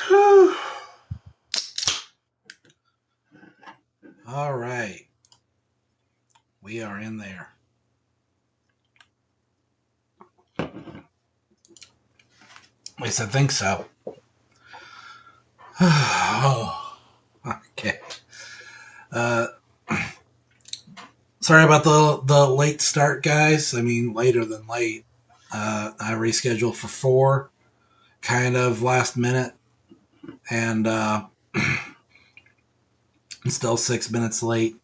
Whew. All right. We are in there. At least I think so. Oh, okay. Sorry about the late start, guys. I mean, later than late. I rescheduled for 4, kind of last minute, and I'm still 6 minutes late.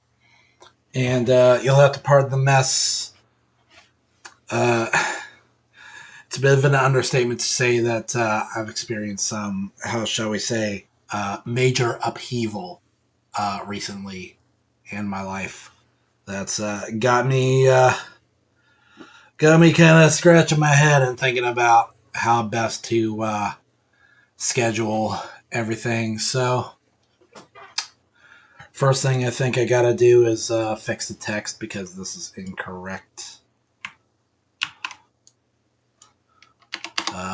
And you'll have to pardon the mess. It's a bit of an understatement to say that I've experienced some, how shall we say, major upheaval recently in my life. That's got me kind of scratching my head and thinking about how best to schedule everything. So first thing I think I gotta do is fix the text because this is incorrect.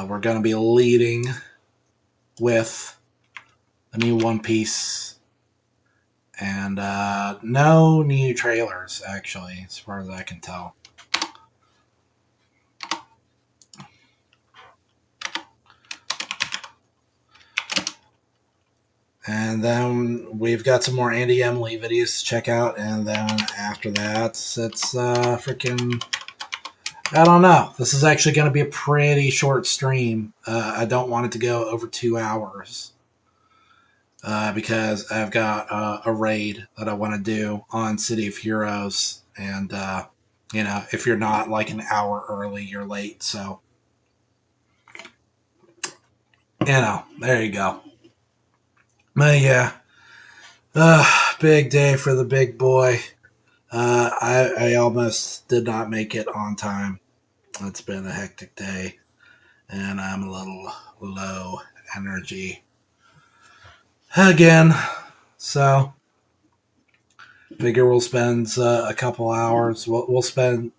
We're gonna be leading with a new One Piece and no new trailers, actually, as far as I can tell. And then we've got some more Andy Emily videos to check out. And then after that, it's freaking... I don't know. This is actually going to be a pretty short stream. I don't want it to go over 2 hours. Because I've got a raid that I want to do on City of Heroes. And, you know, if you're not like an hour early, you're late. So, you know, there you go. But yeah, big day for the big boy. I almost did not make it on time. It's been a hectic day, and I'm a little low energy again. So, figure we'll spend a couple hours. We'll spend,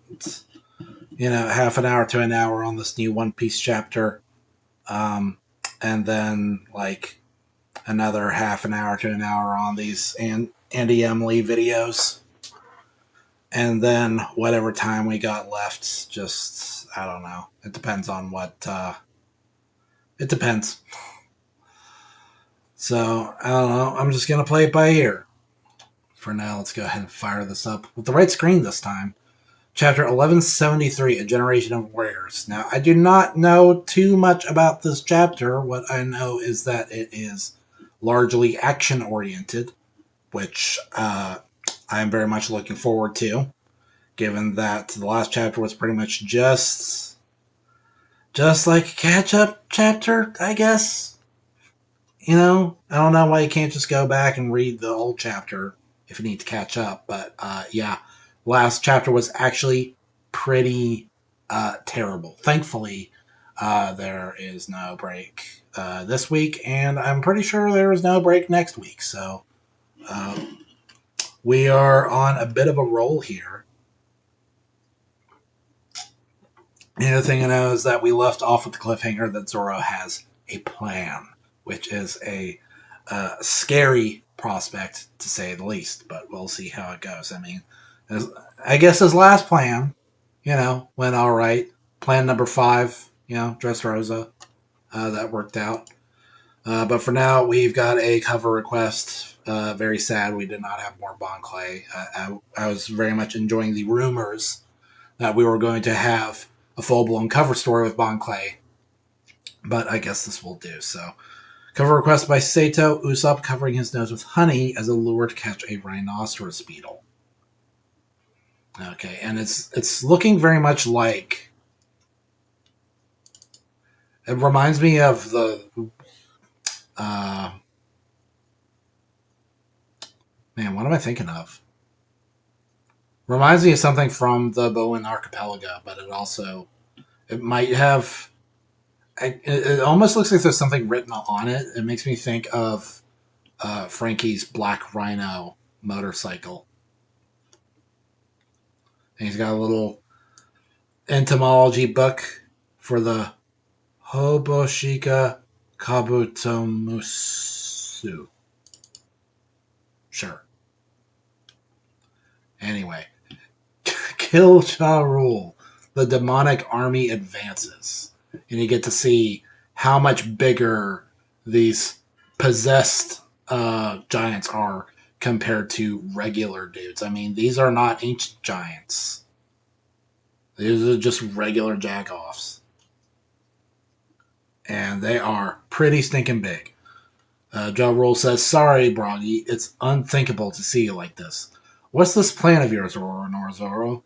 you know, half an hour to an hour on this new One Piece chapter, and then like another half an hour to an hour on these Andy Emily videos. And then whatever time we got left, just, I don't know. It depends on what, it depends. So, I don't know. I'm just going to play it by ear. For now, let's go ahead and fire this up with the right screen this time. Chapter 1173, A Generation of Warriors. Now, I do not know too much about this chapter. What I know is that it is largely action-oriented, which I'm very much looking forward to, given that the last chapter was pretty much just like a catch-up chapter, I guess. You know, I don't know why you can't just go back and read the old chapter if you need to catch up, but yeah, last chapter was actually pretty terrible. Thankfully, there is no break this week, and I'm pretty sure there is no break next week. So we are on a bit of a roll here. The other thing I know is that we left off with the cliffhanger that Zoro has a plan, which is a scary prospect, to say the least, but we'll see how it goes. I mean, I guess his last plan, you know, went all right. Plan number 5, you know, Dressrosa, that worked out. But for now, we've got a cover request. Very sad we did not have more Bon Clay. I was very much enjoying the rumors that we were going to have a full-blown cover story with Bon Clay, but I guess this will do. So, cover request by Sato: Usopp covering his nose with honey as a lure to catch a rhinoceros beetle. Okay, and it's looking very much like... It reminds me of the... man, what am I thinking of? Reminds me of something from the Bowen Archipelago, but it might have... It almost looks like there's something written on it. It makes me think of Frankie's Black Rhino motorcycle. And he's got a little entomology book for the Hoboshika Kabutomusu. Sure. Anyway. Kill Ja Rule. The demonic army advances. And you get to see how much bigger these possessed giants are compared to regular dudes. I mean, these are not ancient giants. These are just regular jack-offs. And they are pretty stinking big. Ja Rule says, "Sorry, Broggy, it's unthinkable to see you like this. What's this plan of yours, Zoro?"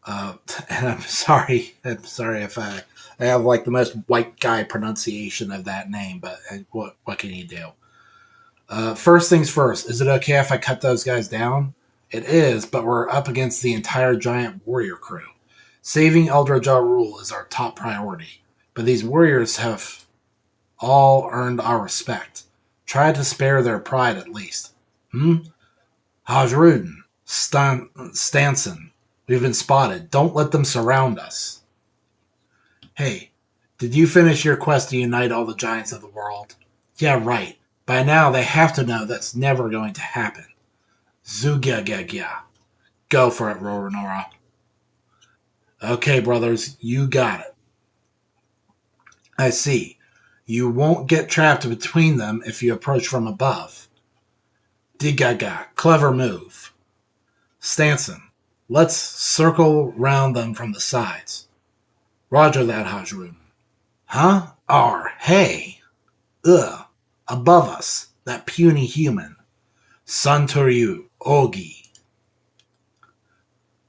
And I'm sorry if I have like the most white guy pronunciation of that name, but what can you do? First things first, is it okay if I cut those guys down? It is, but we're up against the entire giant warrior crew. Saving Elder Ja Rule is our top priority, but these warriors have all earned our respect. Try to spare their pride at least. Hajruden, Stanson, we've been spotted. Don't let them surround us. Hey, did you finish your quest to unite all the giants of the world? Yeah, right. By now they have to know that's never going to happen. Zugagagya. Go for it, Roronoa. Okay, brothers, you got it. I see. You won't get trapped between them if you approach from above. Digaga. Clever move. Stanson. Let's circle round them from the sides. Roger that, Hajrun. Huh? Hey. Ugh. Above us. That puny human. Santoryu. Ogi.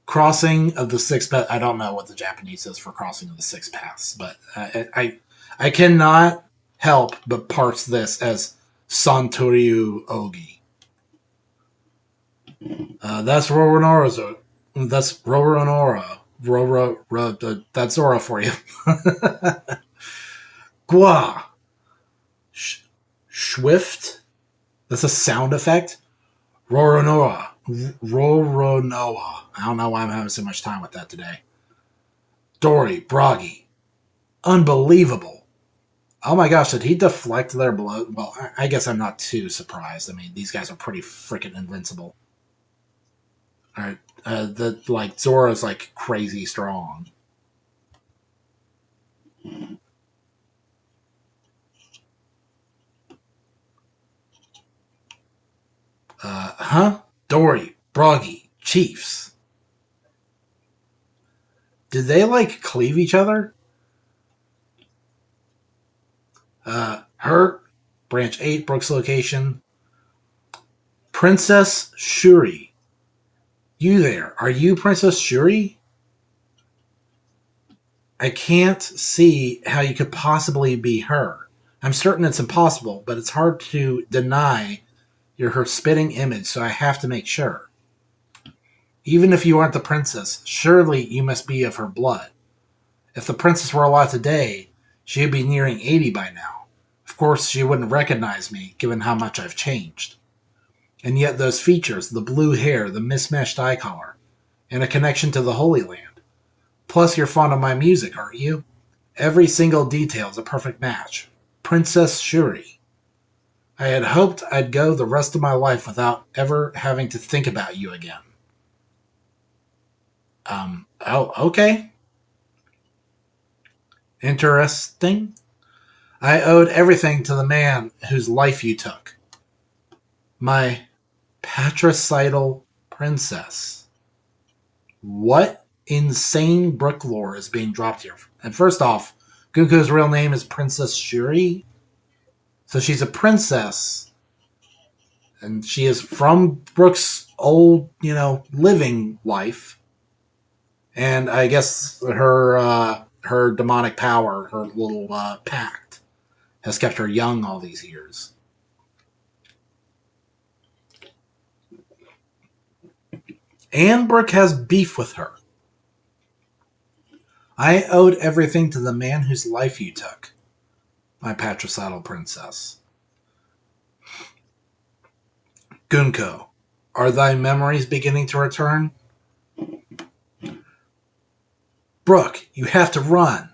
Crossing of the six paths. I don't know what the Japanese says for crossing of the six paths, but I cannot help but parse this as Santoryu Ogi. That's Roronora's. That's Rororonora. That's Zora for you. Gua. Swift. That's a sound effect. Roronoa. Roronoa. I don't know why I'm having so much time with that today. Dory. Broggy. Unbelievable. Oh my gosh, did he deflect their blow? Well, I guess I'm not too surprised. I mean, these guys are pretty freaking invincible. Alright, Zora's like crazy strong. Dory, Broggy, Chiefs. Did they like cleave each other? Her, Branch 8, Brooks location. Princess Shuri. You there. Are you Princess Shuri? I can't see how you could possibly be her. I'm certain it's impossible, but it's hard to deny you're her spitting image, so I have to make sure. Even if you aren't the princess, surely you must be of her blood. If the princess were alive today, she'd be nearing 80 by now. Of course, she wouldn't recognize me, given how much I've changed. And yet those features, the blue hair, the mismatched eye color, and a connection to the Holy Land. Plus, you're fond of my music, aren't you? Every single detail is a perfect match. Princess Shuri. I had hoped I'd go the rest of my life without ever having to think about you again. Okay. Interesting. I owed everything to the man whose life you took. My patricidal princess. What insane Brook lore is being dropped here? And first off, Guku's real name is Princess Shuri. So she's a princess. And she is from Brook's old, living life. And I guess her demonic power, her little pact, has kept her young all these years. And Brook has beef with her. I owed everything to the man whose life you took, my patricidal princess. Gunko, are thy memories beginning to return? Brook, you have to run.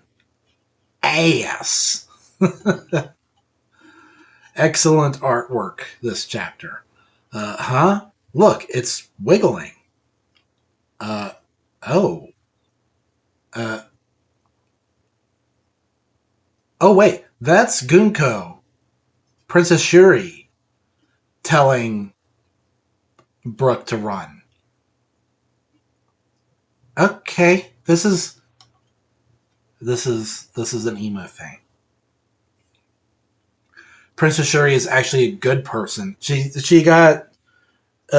Ass. Excellent artwork, this chapter. Huh? Look, it's wiggling. Uh, oh. Uh, oh, wait. That's Gunko, Princess Shuri, telling Brooke to run. Okay, this is an emo thing. Princess Shuri is actually a good person. She got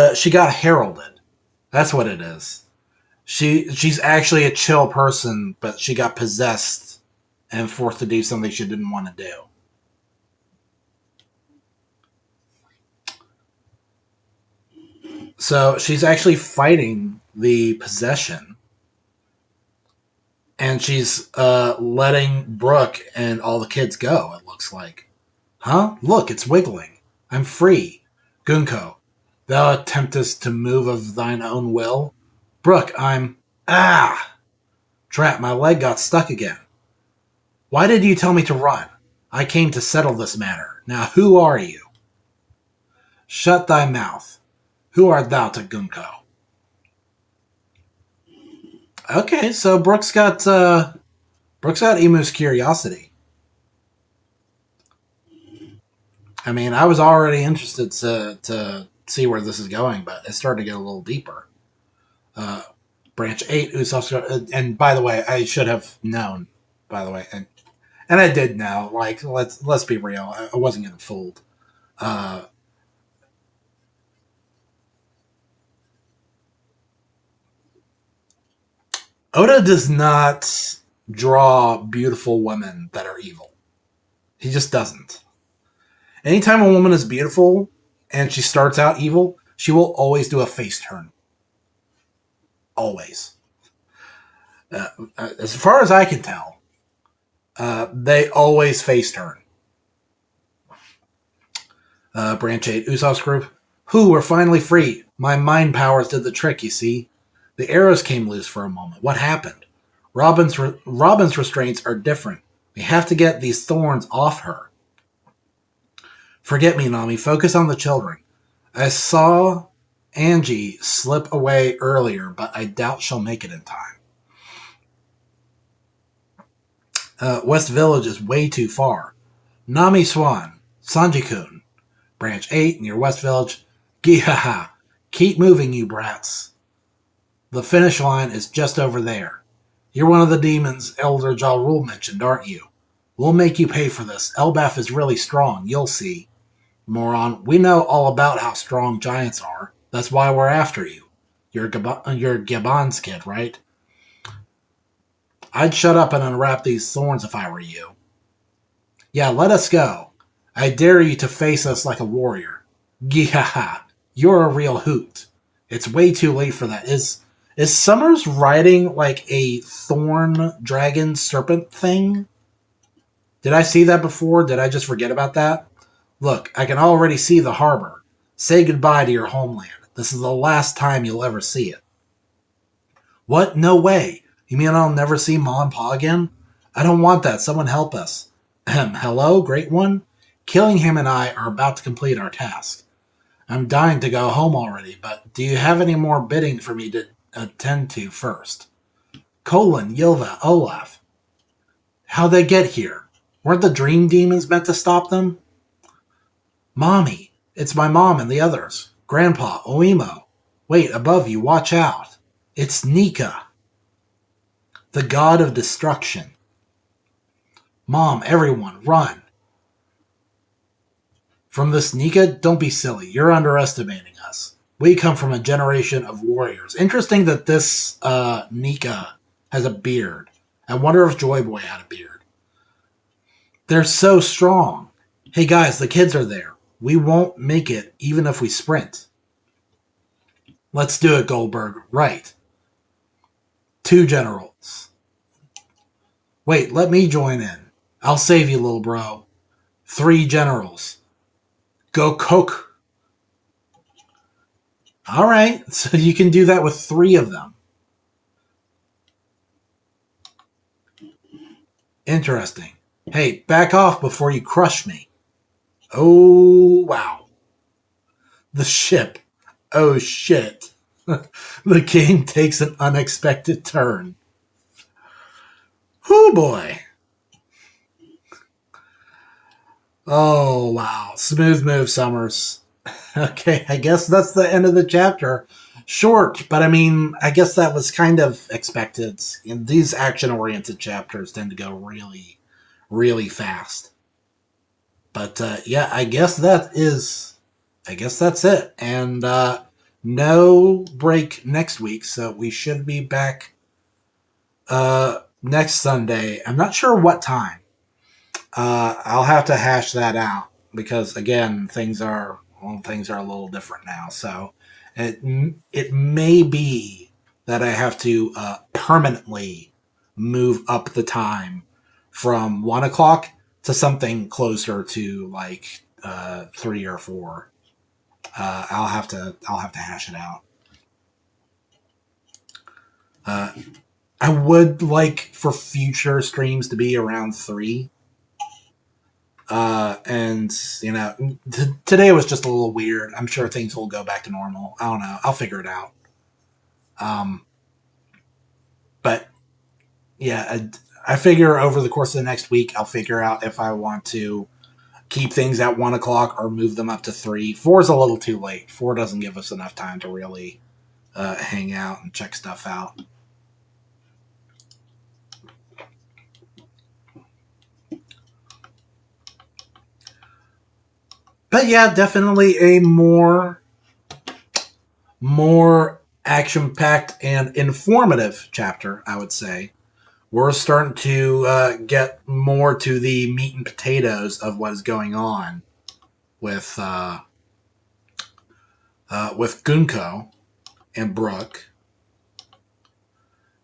heralded. That's what it is. She's actually a chill person, but she got possessed and forced to do something she didn't want to do. So she's actually fighting the possession, and she's letting Brooke and all the kids go. It looks like, huh? Look, it's wiggling. I'm free. Gunko, thou attemptest to move of thine own will. Brooke, I'm Trap. My leg got stuck again. Why did you tell me to run? I came to settle this matter. Now who are you? Shut thy mouth. Who art thou to Gunko? Okay, so Brooks got Emu's curiosity. I mean, I was already interested to see where this is going, but it started to get a little deeper. Uh, Branch 8, Usopp, and by the way, I should have known. By the way, and I did know. Like, let's be real, I wasn't getting fooled. Uh, Oda does not draw beautiful women that are evil. He just doesn't. Anytime a woman is beautiful and she starts out evil, she will always do a face turn. Always. As far as I can tell, they always face turn. Branch 8, Usopp's group. Who, we're finally free. My mind powers did the trick, you see. The arrows came loose for a moment. What happened? Robin's restraints are different. We have to get these thorns off her. Forget me, Nami. Focus on the children. I saw Angie slip away earlier, but I doubt she'll make it in time. West Village is way too far. Nami Swan, Sanji-kun, Branch 8 near West Village. Gihaha. Keep moving, you brats. The finish line is just over there. You're one of the demons Elder Ja Rule mentioned, aren't you? We'll make you pay for this. Elbaf is really strong, you'll see. Moron, we know all about how strong giants are. That's why we're after you. You're Gabon's kid, right? I'd shut up and unwrap these thorns if I were you. Yeah, let us go. I dare you to face us like a warrior. Gihaha, you're a real hoot. It's way too late for that. Is Summers riding like a thorn dragon serpent thing? Did I see that before? Did I just forget about that? Look, I can already see the harbor. Say goodbye to your homeland. This is the last time you'll ever see it. What? No way. You mean I'll never see Ma and Pa again? I don't want that. Someone help us. Hello, Great One? Killing him and I are about to complete our task. I'm dying to go home already, but do you have any more bidding for me to attend to first? Colin, Yilva, Olaf. How'd they get here? Weren't the dream demons meant to stop them? Mommy, it's my mom and the others. Grandpa, Oimo. Wait, above you, watch out. It's Nika, the god of destruction. Mom, everyone, run. From this Nika, don't be silly. You're underestimating us. We come from a generation of warriors. Interesting that this Nika has a beard. I wonder if Joy Boy had a beard. They're so strong. Hey guys, the kids are there. We won't make it even if we sprint. Let's do it, Goldberg. Right. 2 generals. Wait, let me join in. I'll save you, little bro. 3 generals. Go Cook. All right, so you can do that with 3 of them. Interesting. Hey, back off before you crush me. Oh, wow. The ship. Oh, shit. The game takes an unexpected turn. Oh, boy. Oh, wow. Smooth move, Summers. Okay, I guess that's the end of the chapter. Short, but I mean, I guess that was kind of expected. And these action oriented chapters tend to go really, really fast. But yeah, I guess that is. I guess that's it. And no break next week, so we should be back next Sunday. I'm not sure what time. I'll have to hash that out because again, things are a little different now. So it it may be that I have to permanently move up the time from 1 o'clock to something closer to like 3 or 4. I'll have to hash it out. Uh, I would like for future streams to be around 3. And you know, today was just a little weird. I'm sure things will go back to normal. I don't know. I'll figure it out. Um, but yeah, I figure over the course of the next week, I'll figure out if I want to keep things at 1 o'clock or move them up to 3. 4 is a little too late. 4 doesn't give us enough time to really hang out and check stuff out. But yeah, definitely a more action packed and informative chapter, I would say. We're starting to get more to the meat and potatoes of what is going on with Gunko and Brooke,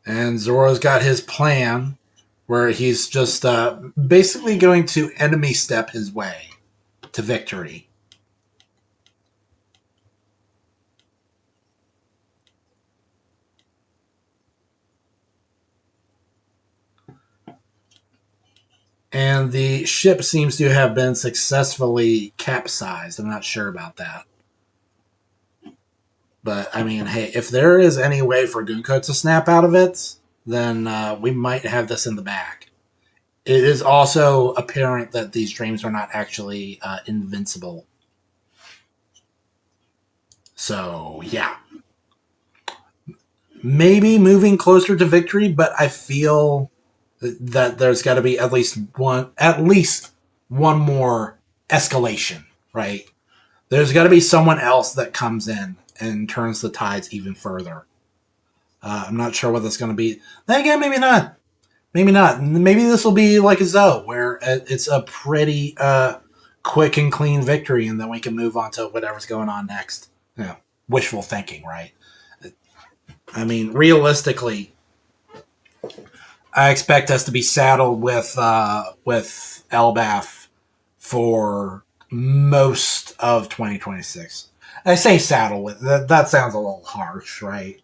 and Zoro's got his plan where he's just basically going to enemy step his way to victory. And the ship seems to have been successfully capsized. I'm not sure about that. But, I mean, hey, if there is any way for Gunko to snap out of it, then we might have this in the bag. It is also apparent that these dreams are not actually invincible. So, yeah. Maybe moving closer to victory, but I feel that there's got to be at least one more escalation, right? There's got to be someone else that comes in and turns the tides even further. I'm not sure what that's going to be. Then again, maybe not. Maybe not. Maybe this will be like a Zoe, where it's a pretty quick and clean victory, and then we can move on to whatever's going on next. You know, wishful thinking, right? I mean, realistically, I expect us to be saddled with Elbath for most of 2026. I say saddle with that sounds a little harsh, right?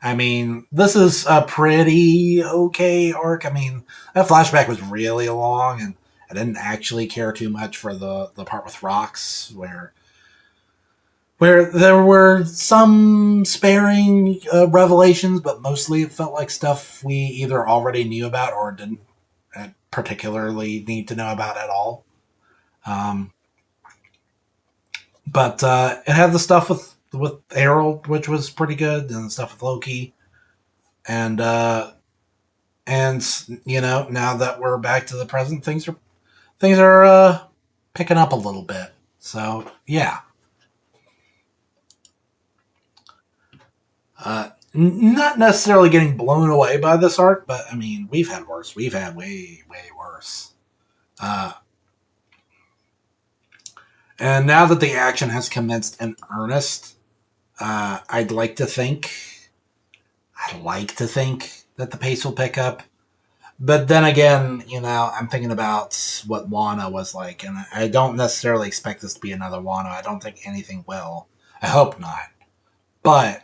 I mean, this is a pretty okay arc. I mean, that flashback was really long, and I didn't actually care too much for the part with rocks, where there were some sparing revelations, but mostly it felt like stuff we either already knew about or didn't particularly need to know about at all. Um, but it had the stuff with Harold, which was pretty good, and the stuff with Loki, and and you know, now that we're back to the present, things are picking up a little bit. So yeah, not necessarily getting blown away by this art, but I mean, we've had worse. We've had way worse. Uh, and now that the action has commenced in earnest, I'd like to think that the pace will pick up. But then again, you know, I'm thinking about what Wano was like, and I don't necessarily expect this to be another Wano. I don't think anything will. I hope not. But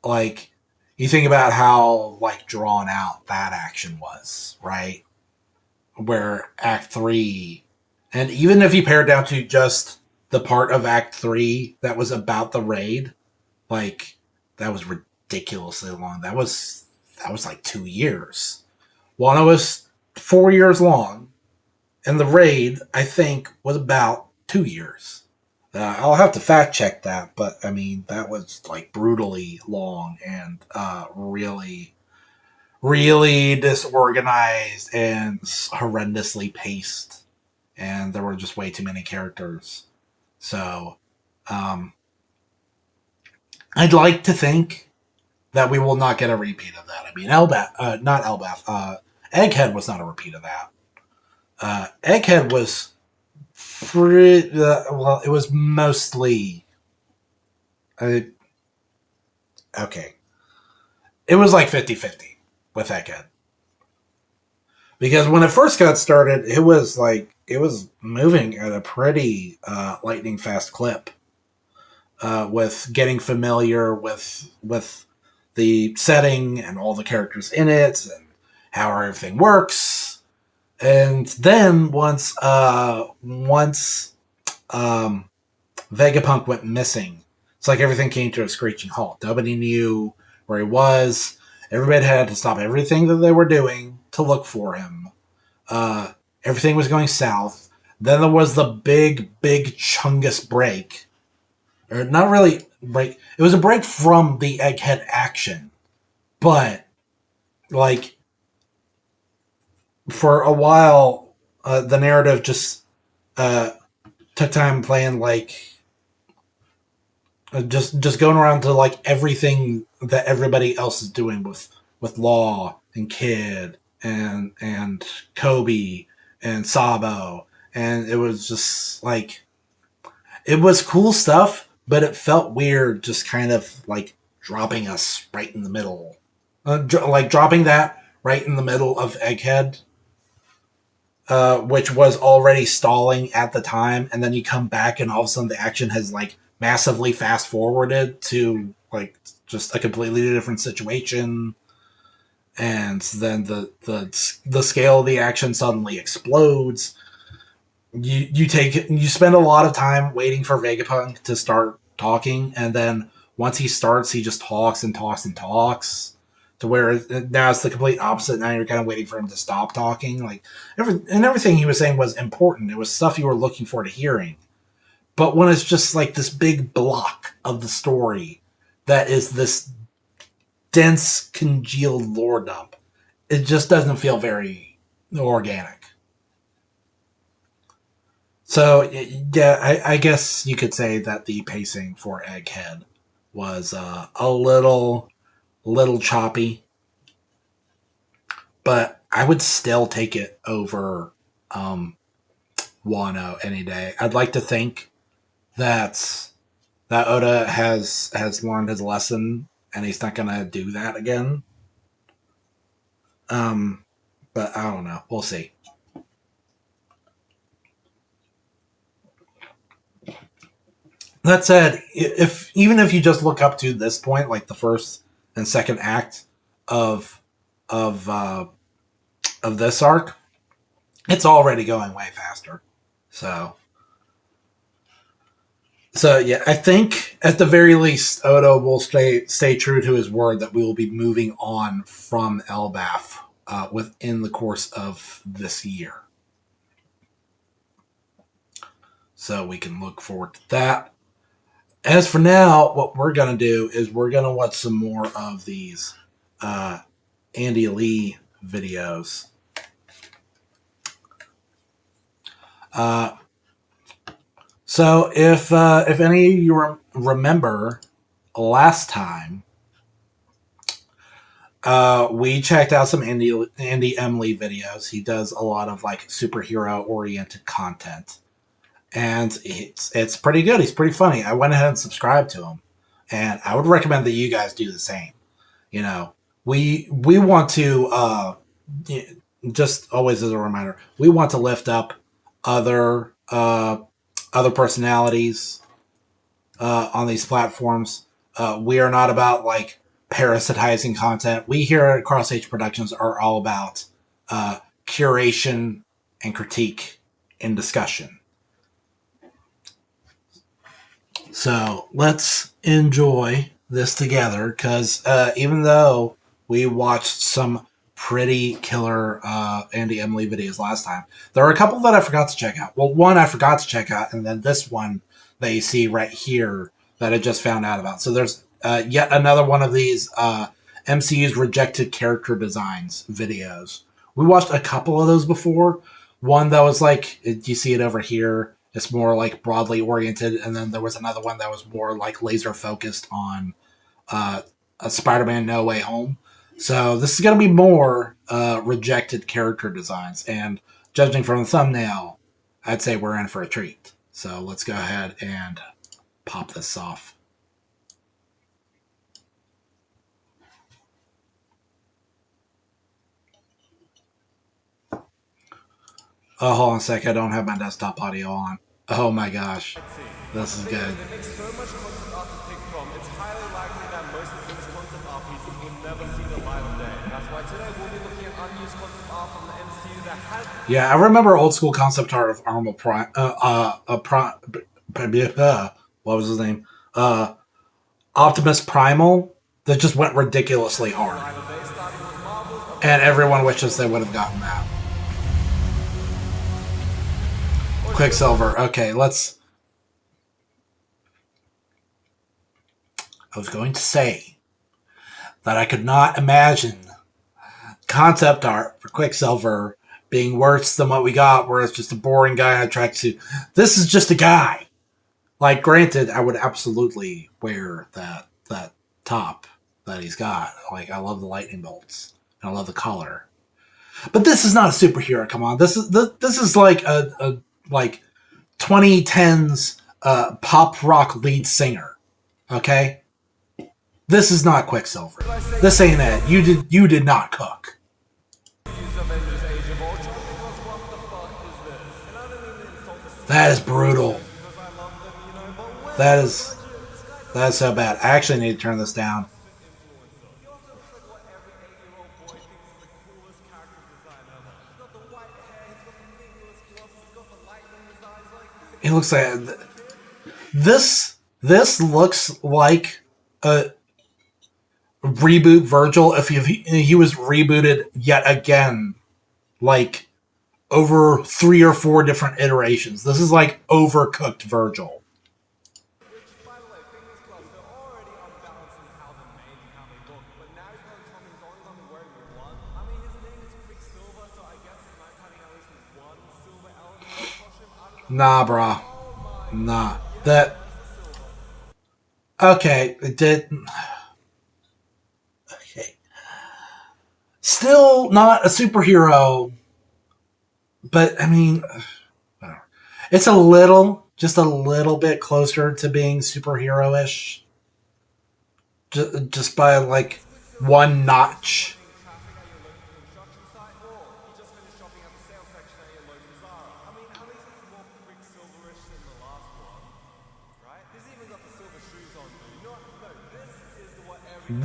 like, you think about how like drawn out that action was, right? where Act 3, and even if you pare it down to just the part of Act 3 that was about the raid, like, that was ridiculously long. That was like 2 years. One was 4 years long, and the raid, I think, was about 2 years. I'll have to fact check that, but I mean, that was like brutally long and really, really disorganized and horrendously paced. And there were just way too many characters. So, um, I'd like to think that we will not get a repeat of that. I mean, not Elbath, Egghead was not a repeat of that. Egghead was well, it was mostly. Okay. It was like 50-50 with Egghead. Because when it first got started, it was moving at a pretty lightning fast clip. With getting familiar with the setting and all the characters in it and how everything works. And then once Vegapunk went missing, it's like everything came to a screeching halt. Nobody knew where he was. Everybody had to stop everything that they were doing to look for him. Everything was going south. Then there was the big Chungus break. Or not really break. It was a break from the Egghead action. But, like, for a while, the narrative just took time playing, like, just going around to like everything that everybody else is doing with Law and Kid and Kobe and Sabo, and it was just like it was cool stuff, but it felt weird, just kind of like dropping us right in the middle, like dropping that right in the middle of Egghead, which was already stalling at the time, and then you come back and all of a sudden the action has like massively fast forwarded to like just a completely different situation, and then the scale of the action suddenly explodes. You spend a lot of time waiting for Vegapunk to start talking, and then once he starts, he just talks and talks and talks. To where now it's the complete opposite. Now you're kind of waiting for him to stop talking. Like everything he was saying was important. It was stuff you were looking forward to hearing. But when it's just like this big block of the story that is this dense, congealed lore dump, it just doesn't feel very organic. So yeah, I guess you could say that the pacing for Egghead was a little choppy, but I would still take it over Wano any day. I'd like to think that Oda has learned his lesson and he's not gonna do that again. Um, but I don't know. We'll see. That said, if even if you just look up to this point, like the first and second act of of uh, of this arc, it's already going way faster. So yeah, I think at the very least, Odo will stay true to his word that we will be moving on from Elbaf within the course of this year. So we can look forward to that. As for now, what we're gonna do is we're gonna watch some more of these Andy Lee videos. So if any of you remember last time, we checked out some Andy M. Lee videos. He does a lot of like superhero oriented content, and it's pretty good. He's pretty funny. I went ahead and subscribed to him, and I would recommend that you guys do the same. You know, we want to just always as a reminder, we want to lift up other other personalities on these platforms. We are not about like parasitizing content. We here at Cross H Productions are all about curation and critique and discussion. So let's enjoy this together, because even though we watched some pretty killer Andy Emily videos last time, there are a couple that I forgot to check out. Well, one I forgot to check out, and then this one that you see right here that I just found out about. So there's yet another one of these MCU's rejected character designs videos. We watched a couple of those before. One that was like, you see it over here. It's more like broadly oriented, and then there was another one that was more like laser focused on a Spider-Man No Way Home. So this is going to be more rejected character designs, and judging from the thumbnail, I'd say we're in for a treat. So let's go ahead and pop this off. Oh, hold on a sec. I don't have my desktop audio on. Oh my gosh. This is good. There's so much concept art to pick from, it's highly likely that most of these concept art pieces will never see the light of day. That's why today we'll be looking at unused concept art from the MCU that has... Yeah, I remember old school concept art of Armor Prime. What was his name? Optimus Primal that just went ridiculously hard. And everyone wishes they would have gotten that. Quicksilver. Okay, let's... I was going to say that I could not imagine concept art for Quicksilver being worse than what we got, where it's just a boring guy in a tracksuit. This is just a guy. Like, granted, I would absolutely wear that top that he's got. Like, I love the lightning bolts, and I love the collar. But this is not a superhero. Come on, this is like a like 2010s pop rock lead singer. Okay, this is not Quicksilver. This ain't it. You did not cook. That is brutal. That is so bad. I actually need to turn this down. It looks like this looks like a reboot Virgil if he was rebooted yet again, like over 3 or 4 different iterations. This is like overcooked Virgil. Nah, brah. Nah. That... Okay, it did... Okay. Still not a superhero, but, I mean... It's just a little bit closer to being superhero-ish. Just by, like, one notch.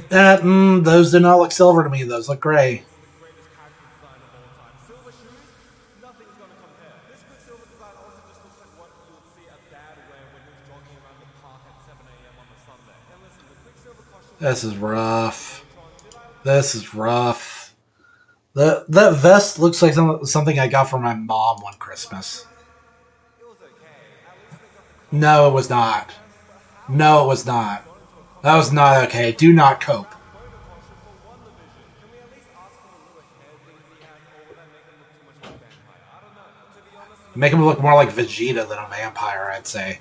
Those do not look silver to me. Those look gray. This is rough. This is rough. That vest looks like something I got for my mom one Christmas. No, it was not. No, it was not. That was not okay. Do not cope. Make him look more like Vegeta than a vampire, I'd say.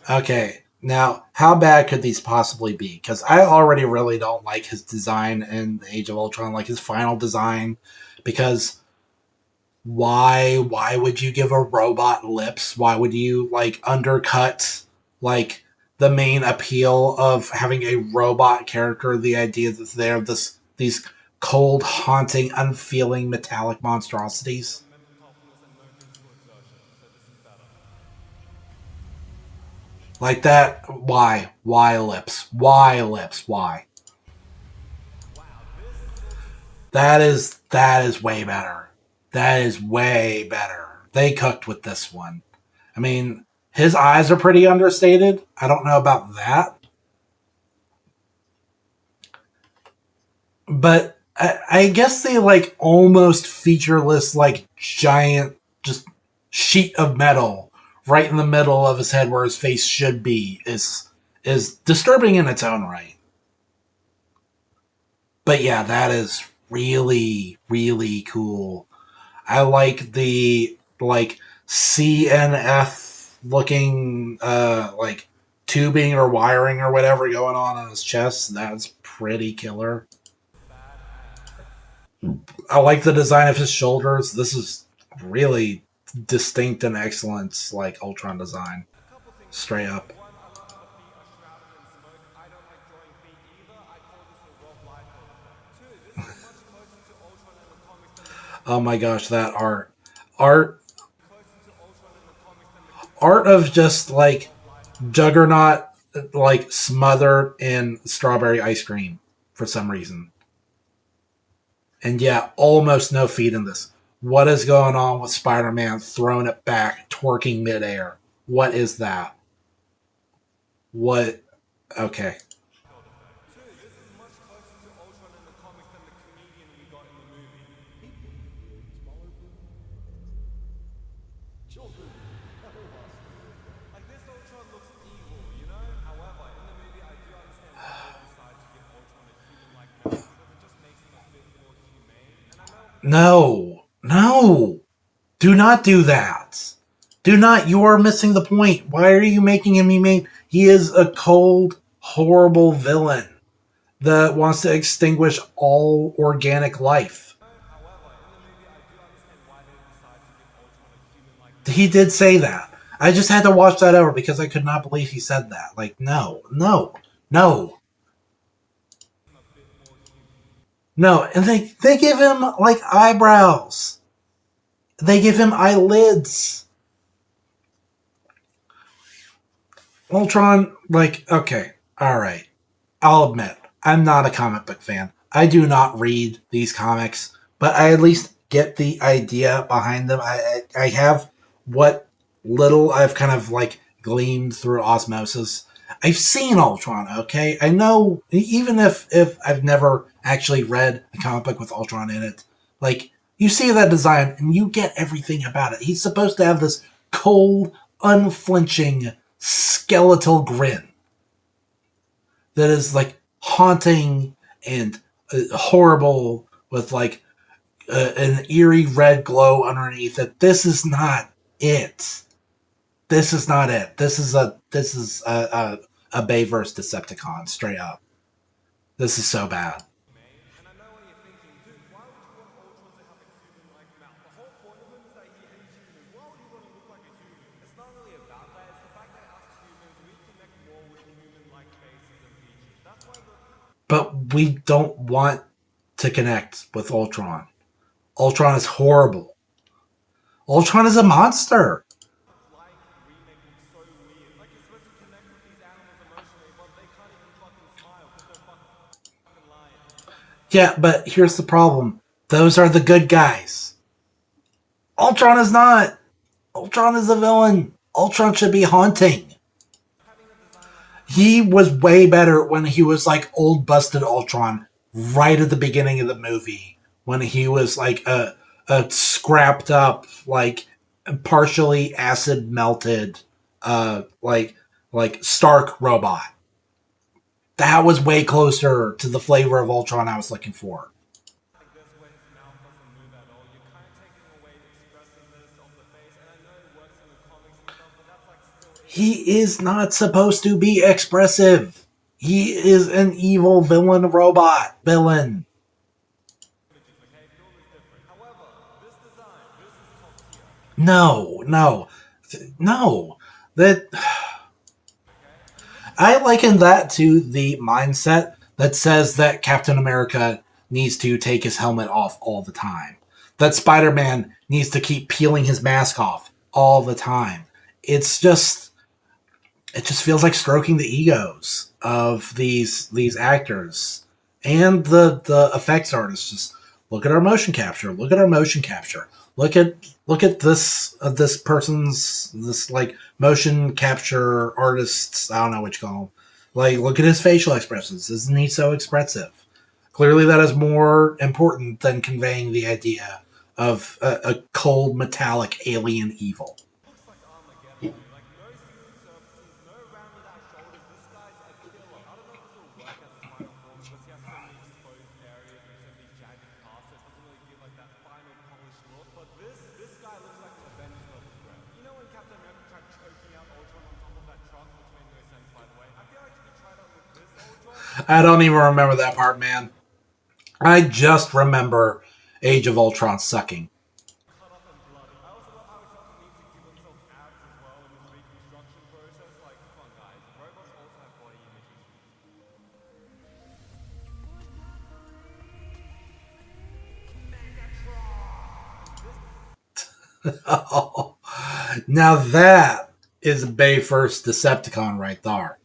Okay, now, how bad could these possibly be? Because I already really don't like his design in Age of Ultron, like his final design, because why would you give a robot lips? Why would you, like, undercut, like, the main appeal of having a robot character, the idea that they're these cold, haunting, unfeeling, metallic monstrosities? Like that. Why? Why lips? Why lips? Why? That is way better. That is way better. They cooked with this one. I mean, his eyes are pretty understated. I don't know about that, but I guess the like almost featureless like giant just sheet of metal right in the middle of his head where his face should be is disturbing in its own right. But yeah, that is really really cool. I like the like CNF looking like tubing or wiring or whatever going on his chest. That's pretty killer. I like the design of his shoulders. This is really distinct and excellent, like Ultron design. Couple things here. Straight up. One, I love how the feet are shrouded in smoke. I don't like drawing feet either. I call this a Rob Liefeld effect. Two, this is much closer to Ultron in the comics than the Oh my gosh, that art, closer to Ultron in the comics than the art of just like Rob Liefeld. Juggernaut, like smothered in strawberry ice cream for some reason. And yeah, almost no feet in this. What is going on with Spider-Man throwing it back, twerking midair? What is that? What? Okay. Two, this is much closer to Ultron in the comics than the comedian we got in the movie. Like this Ultron looks evil, you know? However, in the movie I do understand why they decided to give Ultron a human-like face because it just makes him a bit more humane. And I know No, no. Do not do that. Do not. You are missing the point. Why are you making him humane? He is a cold, horrible villain that wants to extinguish all organic life. however, in the movie I do understand why they decided to give Ultron a human-like He did say that. I just had to watch that over because I could not believe he said that. Like, no, no, no, no. And they give him like eyebrows. They give him eyelids. Ultron, like, okay, all right. I'll admit, I'm not a comic book fan. I do not read these comics, but I at least get the idea behind them. I have what little I've kind of like gleaned through osmosis. I've seen Ultron, okay? I know, even if I've never actually read a comic book with Ultron in it, like, you see that design and you get everything about it. He's supposed to have this cold, unflinching, skeletal grin that is like haunting and horrible with like an eerie red glow underneath it. This is not it. This is not it. This is a Bayverse Decepticon straight up. This is so bad. and I know what you're thinking, dude, why would you want Ultron to have a human-like mouth? The whole point of him is that he hates humans. Why would you want to look like a human? It's not really about that. It's the fact that us humans, we connect more with human-like faces and features. That's why the But we don't want to connect with Ultron. Ultron is horrible. Ultron is a monster. like remake looks so weird. Like you're supposed to connect with these animals emotionally, but they can't even fucking smile because they're fucking lying. Yeah, but here's the problem. Those are the good guys. Ultron is not. Ultron is a villain. Ultron should be haunting. He was way better when he was like old busted Ultron right at the beginning of the movie. When he was like a scrapped up, like partially acid melted, like Stark robot. That was way closer to the flavor of Ultron I was looking for. Like this where his mouth doesn't move at all. You're kind of taking away the expressiveness of the face, and I know it works in the comics and stuff, but that's like still He is not supposed to be expressive. He is an evil villain robot villain. images, okay? Film is different. However, this design, this is top tier. No, no, no. That I liken that to the mindset that says that Captain America needs to take his helmet off all the time. That Spider-Man needs to keep peeling his mask off all the time. It's just It just feels like stroking the egos of these actors and the effects artists. Just look at our motion capture. Look at our motion capture. Look at this person's this like motion capture artists. I don't know what you call them. Like look at his facial expressions. Isn't he so expressive? Clearly, that is more important than conveying the idea of a cold metallic alien evil. Looks like Armageddon, dude. Like, no smooth surfaces, no rounded out shoulders. This guy's a killer. I don't know if this will work as his final form because he has so many exposed areas and so many jagged parts, so it doesn't really give like that final polished look. But this guy looks like an Avengers level threat. You know when Captain America tried choking out Ultron on top of that truck, which made no sense by the way? I feel like if you tried that with this Ultron, I don't even remember that part, man. I just remember Age of Ultron sucking. cut up and bloody. I also love how he felt the need to give himself abs as well in his reconstruction process. Like, come on, guys. Robots also have body image issues. Oh, now that is Bay first Decepticon right there.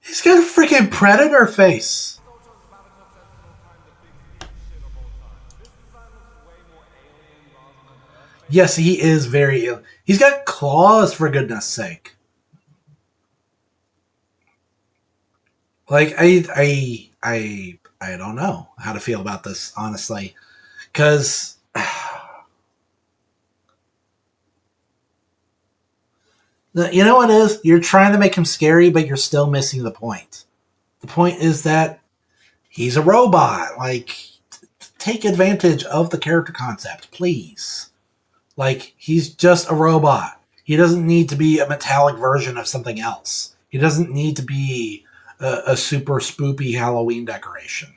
He's got a freaking predator face. Ultron's radical sentinel kind of big speed shit of all time. This design looks way more alien rather than Earth-based. Yes, he is very ill. He's got claws for goodness sake. Like I don't know how to feel about this honestly, because you know what it is? You're trying to make him scary, but you're still missing the point. The point is that he's a robot. Like, take advantage of the character concept, please. Like, he's just a robot. He doesn't need to be a metallic version of something else. He doesn't need to be a super spoopy Halloween decoration.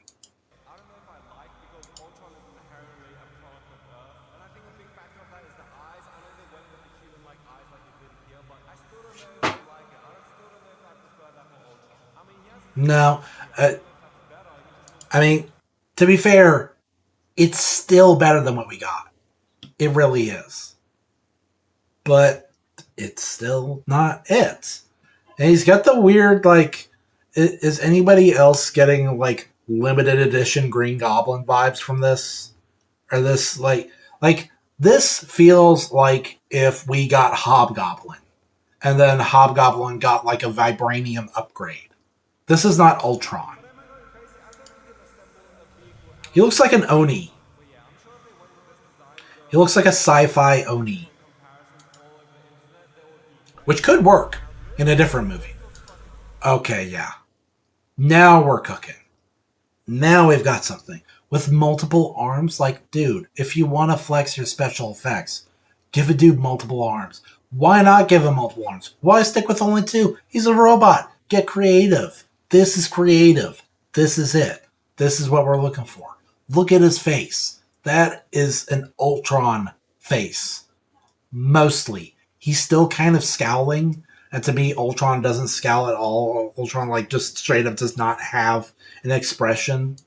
I don't know if I like because Ultron is inherently a product of Earth, and I think a big factor of that is the eyes. I know they went with the human-like eyes like they did here, but I still don't know if I like it. Still don't know if I prefer that for Ultron. I mean, he has a good No, design. I uh, don't know if that's better. He just looks I mean, to be fair, it's still better than what we got. It really is. But it's still not it. And he's got the weird, like, is anybody else getting, like, limited edition Green Goblin vibes from this? Or this, this feels like if we got Hobgoblin, and then Hobgoblin got, like, a vibranium upgrade. This is not Ultron. But am I going crazy? I think we can assemble a vehicle out He of looks like an Ultron. Oni. But yeah, I'm sure if they went with this design, He looks like a sci-fi Oni, comparisons all over the internet, there would be which could work in a different movie. Okay, yeah. Now we're cooking. Now we've got something. With multiple arms, like, dude, if you want to flex your special effects, give a dude multiple arms. Why not give him multiple arms? Why stick with only two? He's a robot. Get creative. This is creative. This is it. This is what we're looking for. Look at his face. That is an Ultron face. Mostly. He's still kind of scowling. And to me, Ultron doesn't scowl at all. Ultron, like, just straight up does not have an expression.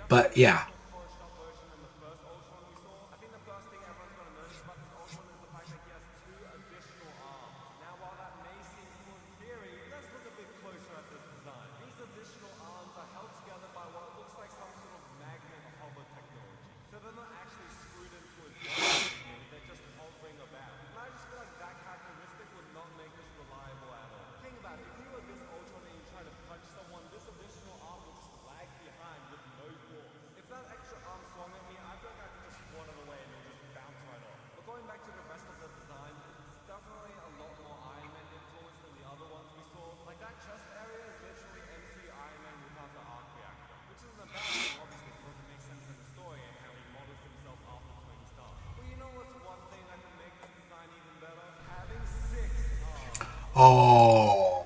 But yeah. more polished up version than the first Ultron we saw. I think the first thing everyone's going to notice about this Ultron is the fact that he has two additional arms. Now, while that may seem cool in theory, let's look a bit closer at this design. These additional arms are held together by what looks like some sort of magnet hover technology. So they're not actually screwed into a joint, they're just hovering about. And I just feel like that characteristic would not make this reliable at all. Think about it, if you were this Ultron and you try to punch someone, this additional arm would just lag behind with no force. If that extra arm swung at me, I feel like I could just swat it away and it would just bounce right off. But going back to the rest of the design, it's definitely a lot more Iron Man influence than the other ones we saw. Like that chest area is literally MC Iron Man without the arc reactor. Which isn't a bad thing, obviously, because it makes sense in the story and how he models himself after Tony Stark. But you know what's one thing that can make this design even better? Having six arms. Oh.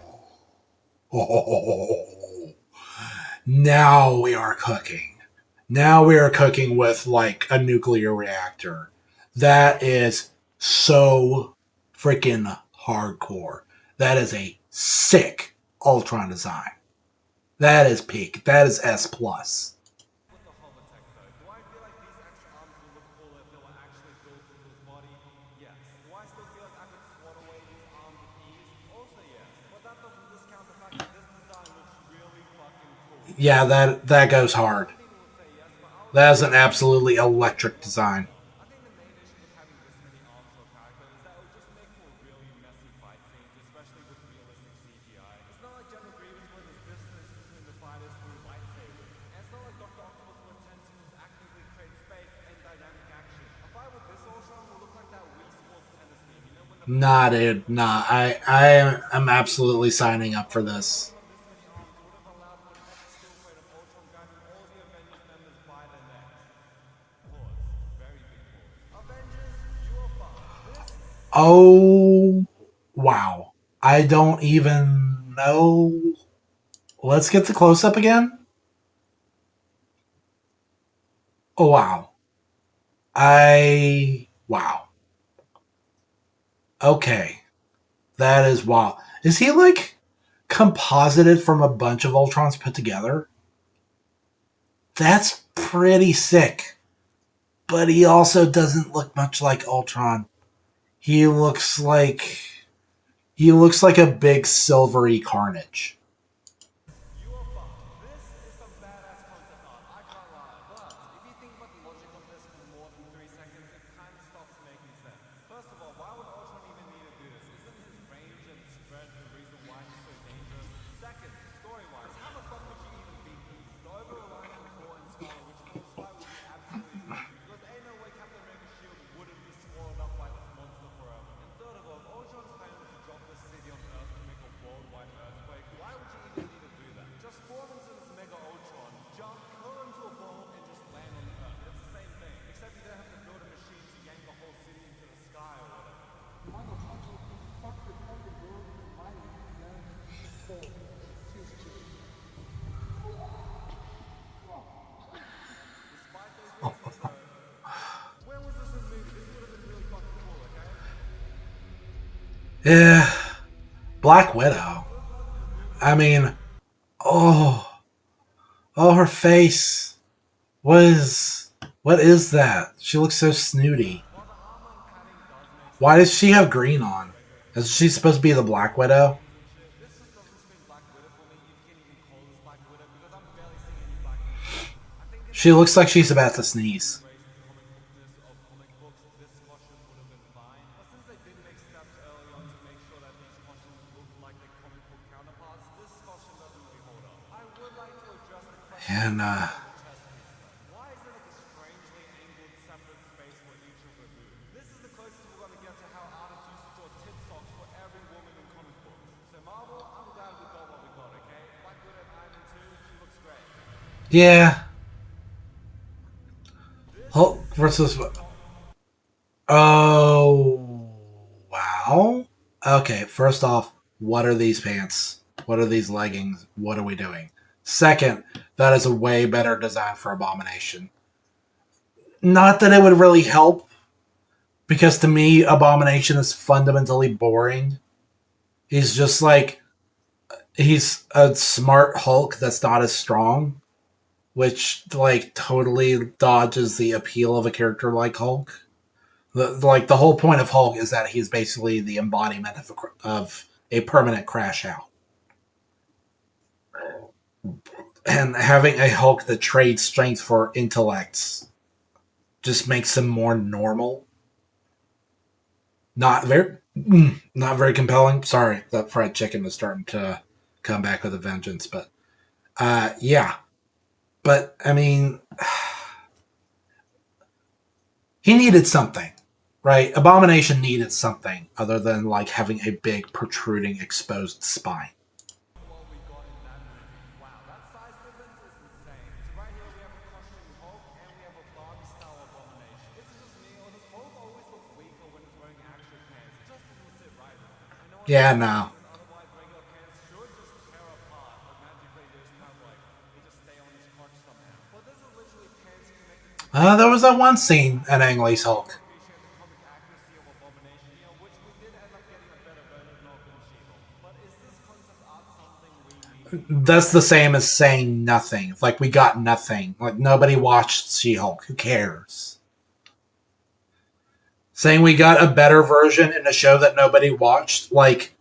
Oh. Now we are cooking. Now we are cooking with, like, a nuclear reactor. That is so freaking hardcore. That is a sick Ultron design. That is peak. That is S plus. With the holotech though, do I feel like these extra arms would look cooler if they were actually built into his body? Yes. Do I still feel like I could swat away these arms with ease? Yeah, that goes hard. Many people would say yes, but I would That is say an absolutely electric design. no. I think the main issue with having this many arcs or characters is that it would just make for really messy fight scenes, especially with realistic CGI. It's not like General Grievous where there's distance between the fighters through lightsabers. And it's not like Dr. Octopus where tentacles actively create space and dynamic action. A fight with this Ultron will look like that Wii Sports tennis game, you know, when the Nah, dude, nah. I'm absolutely signing up for this. on this many arms would have allowed for an epic still frame of Ultron grabbing all the Avengers members by the necks. Pause. Very big pause. Avengers, you are fucked. This Oh, wow. I don't even know. Let's get the close up again. Oh, wow. Wow. Okay. That is wow. Is he like composited from a bunch of Ultrons put together? That's pretty sick. But he also doesn't look much like Ultron. He looks like he looks like a big silvery carnage. You are fucked. This is some badass concept art, I can't lie. But if you think about the logic of this for more than 3 seconds, it kind of stops making sense. First of all, why would Ultron even need to do this? Isn't his range and spread the reason why he's so dangerous? Second, story-wise, how the fuck would you even beat these? The over-reliance on Thor and Scarlet Witch for this fight would be absolutely goofy, because ain't no way Captain America's shield wouldn't be swallowed up by this monster forever. And third of all, if Ultron's plan was to drop this city on Earth to make a worldwide earthquake, why would you even need to do that? Just form into this Mega Ultron, jump, curl into a ball, and just land on the Earth. It's the same thing, except you don't have to build a machine to yank the whole city into the sky or whatever. Despite those reasons, though, where was this in the movie? This would have been really fucking cool, okay? Yeah. Black Widow. I mean, oh, oh, her face. What is that? She looks so snooty. While the armor and padding does make Why sense does for she the have Avengers green versus on? regular Is characters, she supposed to be the Black Widow? and shit, this just doesn't scream Black Widow for me, if you can even call this Black Widow, because I'm barely seeing any black in this movie. I think in a She world looks like where she's Marvel about to didn't fully sneeze. embrace the comic bookness of comic books, this costume would have been fine. But since they did make steps early on to make sure that these costumes look like their comic book counterparts, this costume doesn't really hold up. I would like to address the question And of the chest piece though. Why is there like a strangely angled separate space for each of her boobs? This is the closest we're gonna get to how artists used to draw tit socks for every woman in comic books. So Marvel, I'm glad we got what we got, okay? Black Widow and Iron Man 2, she looks great. yeah, This Hulk is versus. the Oh, wow. Okay, first off, what are these pants? What are these leggings? What are we doing? Second, that is a way better design for Abomination. Not that it would really help, because to me, Abomination is fundamentally boring. He's just like, he's a smart Hulk that's not as strong, which, like, totally dodges the appeal of a character like Hulk. The whole point of Hulk is that he's basically the embodiment of a permanent crash out. And having a Hulk that trades strength for intellects just makes him more normal. Not very compelling. Sorry, that fried chicken is starting to come back with a vengeance, but yeah. But I mean, he needed something, right? Abomination needed something other than like having a big protruding exposed spine. what we got in that movie. Wow, that size difference is insane. So right here we have a costume Hulk and we have a Barbie style Abomination. Is it just me or does Hulk always look weaker when he's wearing actual pants? It just doesn't sit right with me. I know what Yeah, I'm saying no. because otherwise regular pants should just tear apart, but magically they just have like they just stay on his crotch somehow. But this is literally pants connected to There was that one scene in Ang Lee's Hulk. appreciate the comic accuracy of Abomination, you know, which we did end up getting a better version of in She-Hulk. But is this concept art something we need? That's the same as saying nothing. Like, we got nothing. Like, nobody watched She Hulk. Who cares? Saying we got a better version in a show that nobody watched. Like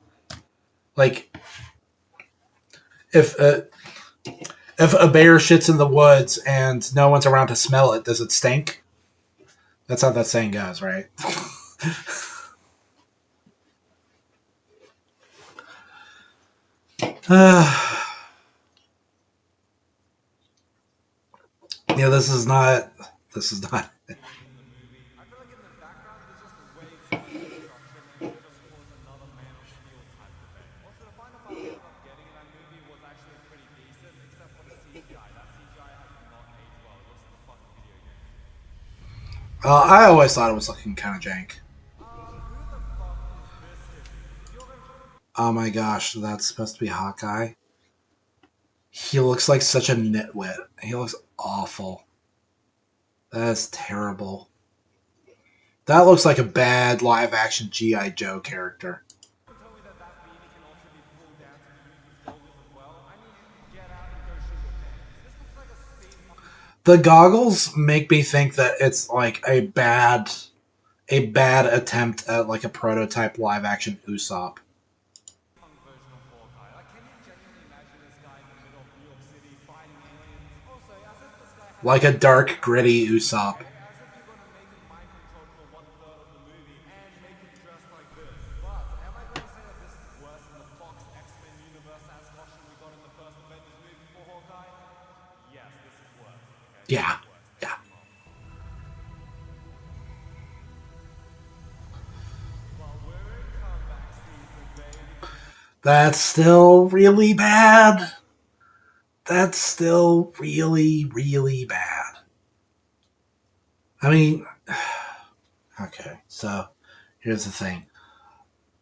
if If a bear shits in the woods and no one's around to smell it, does it stink? That's how that saying goes, right? Yeah, this is not. This is not. in the movie. I feel like in the background there's just way too much destruction and it just caused another Man of Steel type debate. Also, the final fight we ended up getting in that movie was actually pretty decent, except for the CGI. That CGI has not aged well. It looks like a fucking video game. I always thought it was looking kind of jank. Who the fuck is this hippie? Is your Oh my gosh, that's supposed to be Hawkeye. He looks like such a nitwit. He looks awful. That is terrible. That looks like a bad live action G.I. Joe character. told me that that beanie can also be pulled down to be used as goggles as well. I mean, get out and go shoot your pants. This looks like a steampunk The goggles make me think that it's like a bad attempt at like a prototype live action Usopp. version of Hawkeye. Like, can you genuinely imagine this guy in the middle of New York City fighting aliens? Also, as if this guy has Like a dark, gritty Usopp. as if you're gonna make him mind controlled for one third of the movie and make him dress like this. But am I going to say that this is worse than the Fox X-Men universe as costume we got in the first Avengers movie for Hawkeye? Yes, this is worse. Okay, this Yeah. is worse. Yeah. Well, we're in comeback season, baby. That's still really bad. That's still really, really bad. I mean, okay, so here's the thing.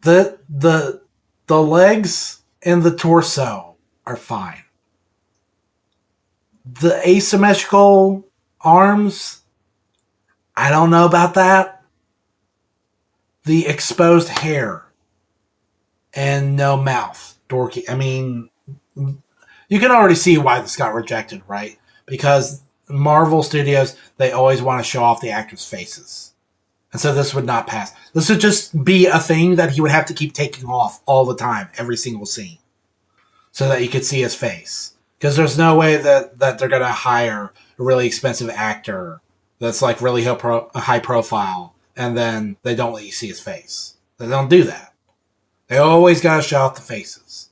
The legs and the torso are fine. The asymmetrical arms, I don't know about that. The exposed hair and no mouth, dorky. I mean, you can already see why this got rejected, right? Because Marvel Studios, they always want to show off the actors' faces. And so this would not pass. This would just be a thing that he would have to keep taking off all the time, every single scene, so that you could see his face. Because there's no way that they're going to hire a really expensive actor that's like really high profile, and then they don't let you see his face. They don't do that. They always got to show off the faces.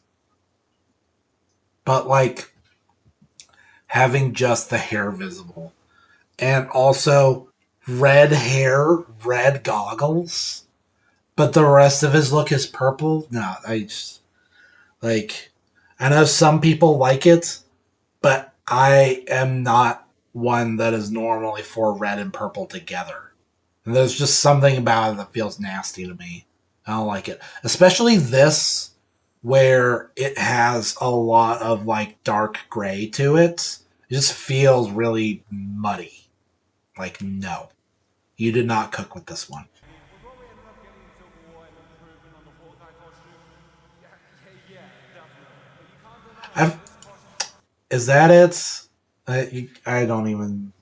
But like having just the hair visible, and also red hair, red goggles, but the rest of his look is purple. No, I just like. I know some people like it, but I am not one that is normally for red and purple together. And there's just something about it that feels nasty to me. I don't like it, especially this, where it has a lot of like dark gray to it. It just feels really muddy. Like, no. You did not cook with this one. Was what we ended up getting in Civil War an improvement on the Hawkeye costume? Yeah, definitely. But you can't deny I've, that this costume. is that it? I don't even.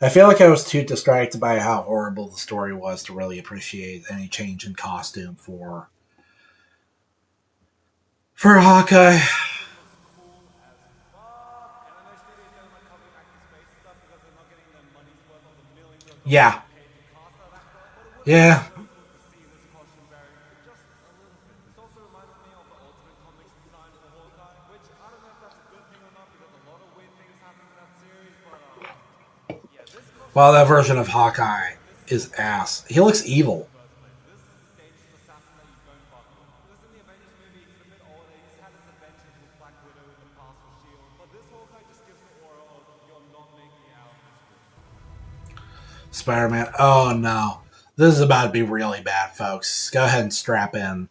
I feel like I was too distracted by how horrible the story was to really appreciate any change in costume for Hawkeye. Looks cool as fuck. And I know studios don't like covering actors' face and stuff because they're not getting their money's worth of the millions of dollars Yeah, they paid to cast that actor. But it would have been yeah. so cool to see this costume variant just a little bit. This also reminded me of the Ultimate Comics design for Hawkeye, which I don't know if that's a good thing or not because a lot of weird things happen in that series. But yeah, this costume Well, that version of Hawkeye is ass. He looks evil. first place. This is a dangerous assassin that you don't fuck with. Because in the Avengers movie, he's a bit older. He's had his adventures with Black Widow in the past for Shield. But this Hawkeye just gives the aura of you're not making it out of this room. Spider-Man. Oh no, this is about to be really bad, folks. Go ahead and strap in.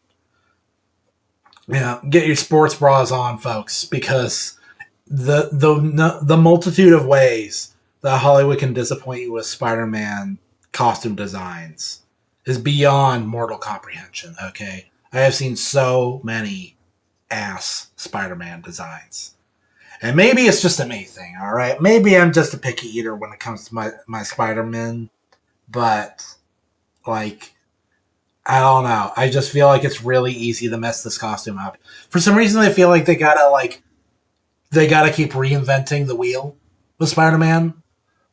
Yeah, get your sports bras on, folks, because the multitude of ways that Hollywood can disappoint you with Spider-Man costume designs is beyond mortal comprehension. Okay, I have seen so many ass Spider-Man designs, and maybe it's just a me thing. All right, maybe I'm just a picky eater when it comes to my Spider-Man, but like. I don't know. I just feel like it's really easy to mess this costume up. For some reason, I feel like they got to keep reinventing the wheel with Spider-Man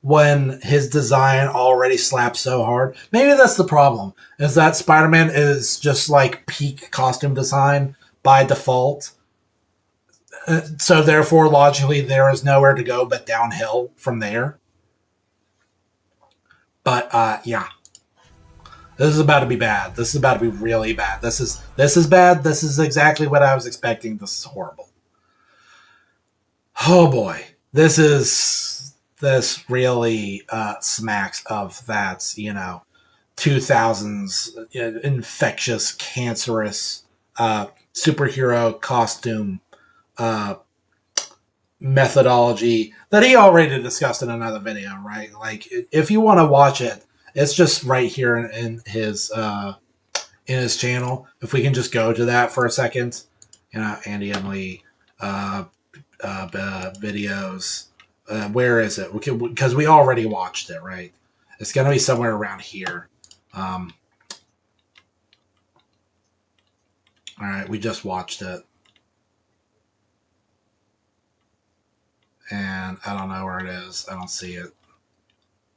when his design already slaps so hard. Maybe that's the problem, is that Spider-Man is just like peak costume design by default. So therefore, logically, there is nowhere to go but downhill from there. But yeah, this is about to be bad. This is about to be really bad. This is bad. This is exactly what I was expecting. This is horrible. Oh boy, this really smacks of that 2000s infectious, cancerous superhero costume uh, methodology that he already discussed in another video, right? Like, if you want to watch it, it's just right here in his channel. If we can just go to that for a second, Andy Emily videos. Where is it? Because we already watched it, right? It's gonna be somewhere around here. All right, we just watched it. And I don't know where it is. I don't see it.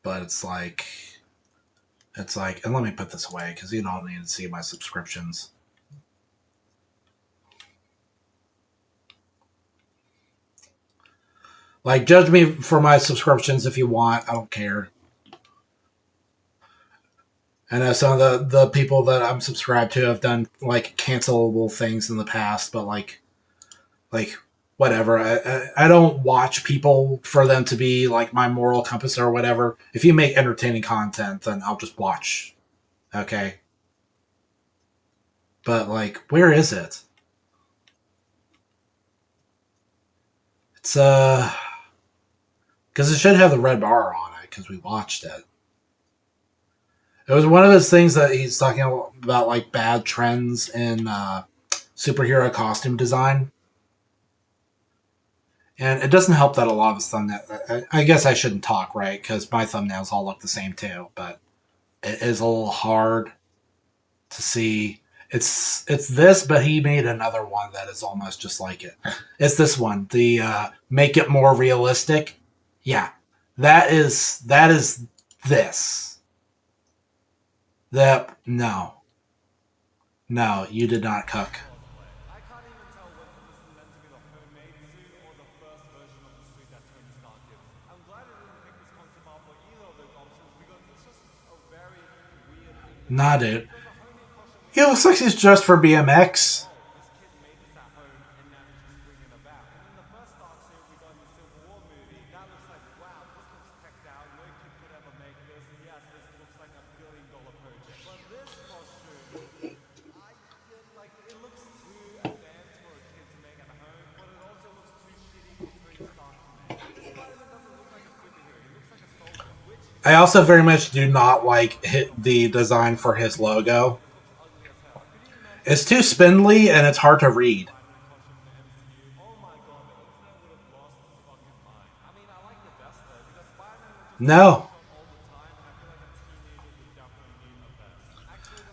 But it's like, and let me put this away because you don't need to see my subscriptions. Like, judge me for my subscriptions if you want. I don't care. I know some of the people that I'm subscribed to have done like cancelable things in the past, but like whatever. I don't watch people for them to be like my moral compass or whatever. If you make entertaining content, then I'll just watch. Okay. But like, where is it? It's because it should have the red bar on it because we watched it. It was one of those things that he's talking about, like bad trends in superhero costume design. And it doesn't help that a lot of his thumbnails. I guess I shouldn't talk, right? Because my thumbnails all look the same too. But it is a little hard to see. It's this, but he made another one that is almost just like it. It's this one, the make it more realistic. Yeah, that is this. That no, you did not cook. I can't even tell whether this is meant to be the homemade suit or the first version of the suit that Tony Stark gives. I'm glad I didn't pick this concept out for either of those options because it's just a very weird thing. Nah, dude. He looks like he's just for BMX. This kid made this at home and now he's just swinging about. And in the first Stark suit we got in the Civil War movie, that looks like, wow, this looks teched out. No kid could ever make this. And yes, this looks like $1 billion project. But this costume, it looks too advanced for a kid to make at home, but it also looks too shitty for Tony Stark to make. This Spider-Man doesn't look like a superhero. He looks like a soldier, which I also very much do not like the design for his logo. It's too spindly and it's hard to read. No.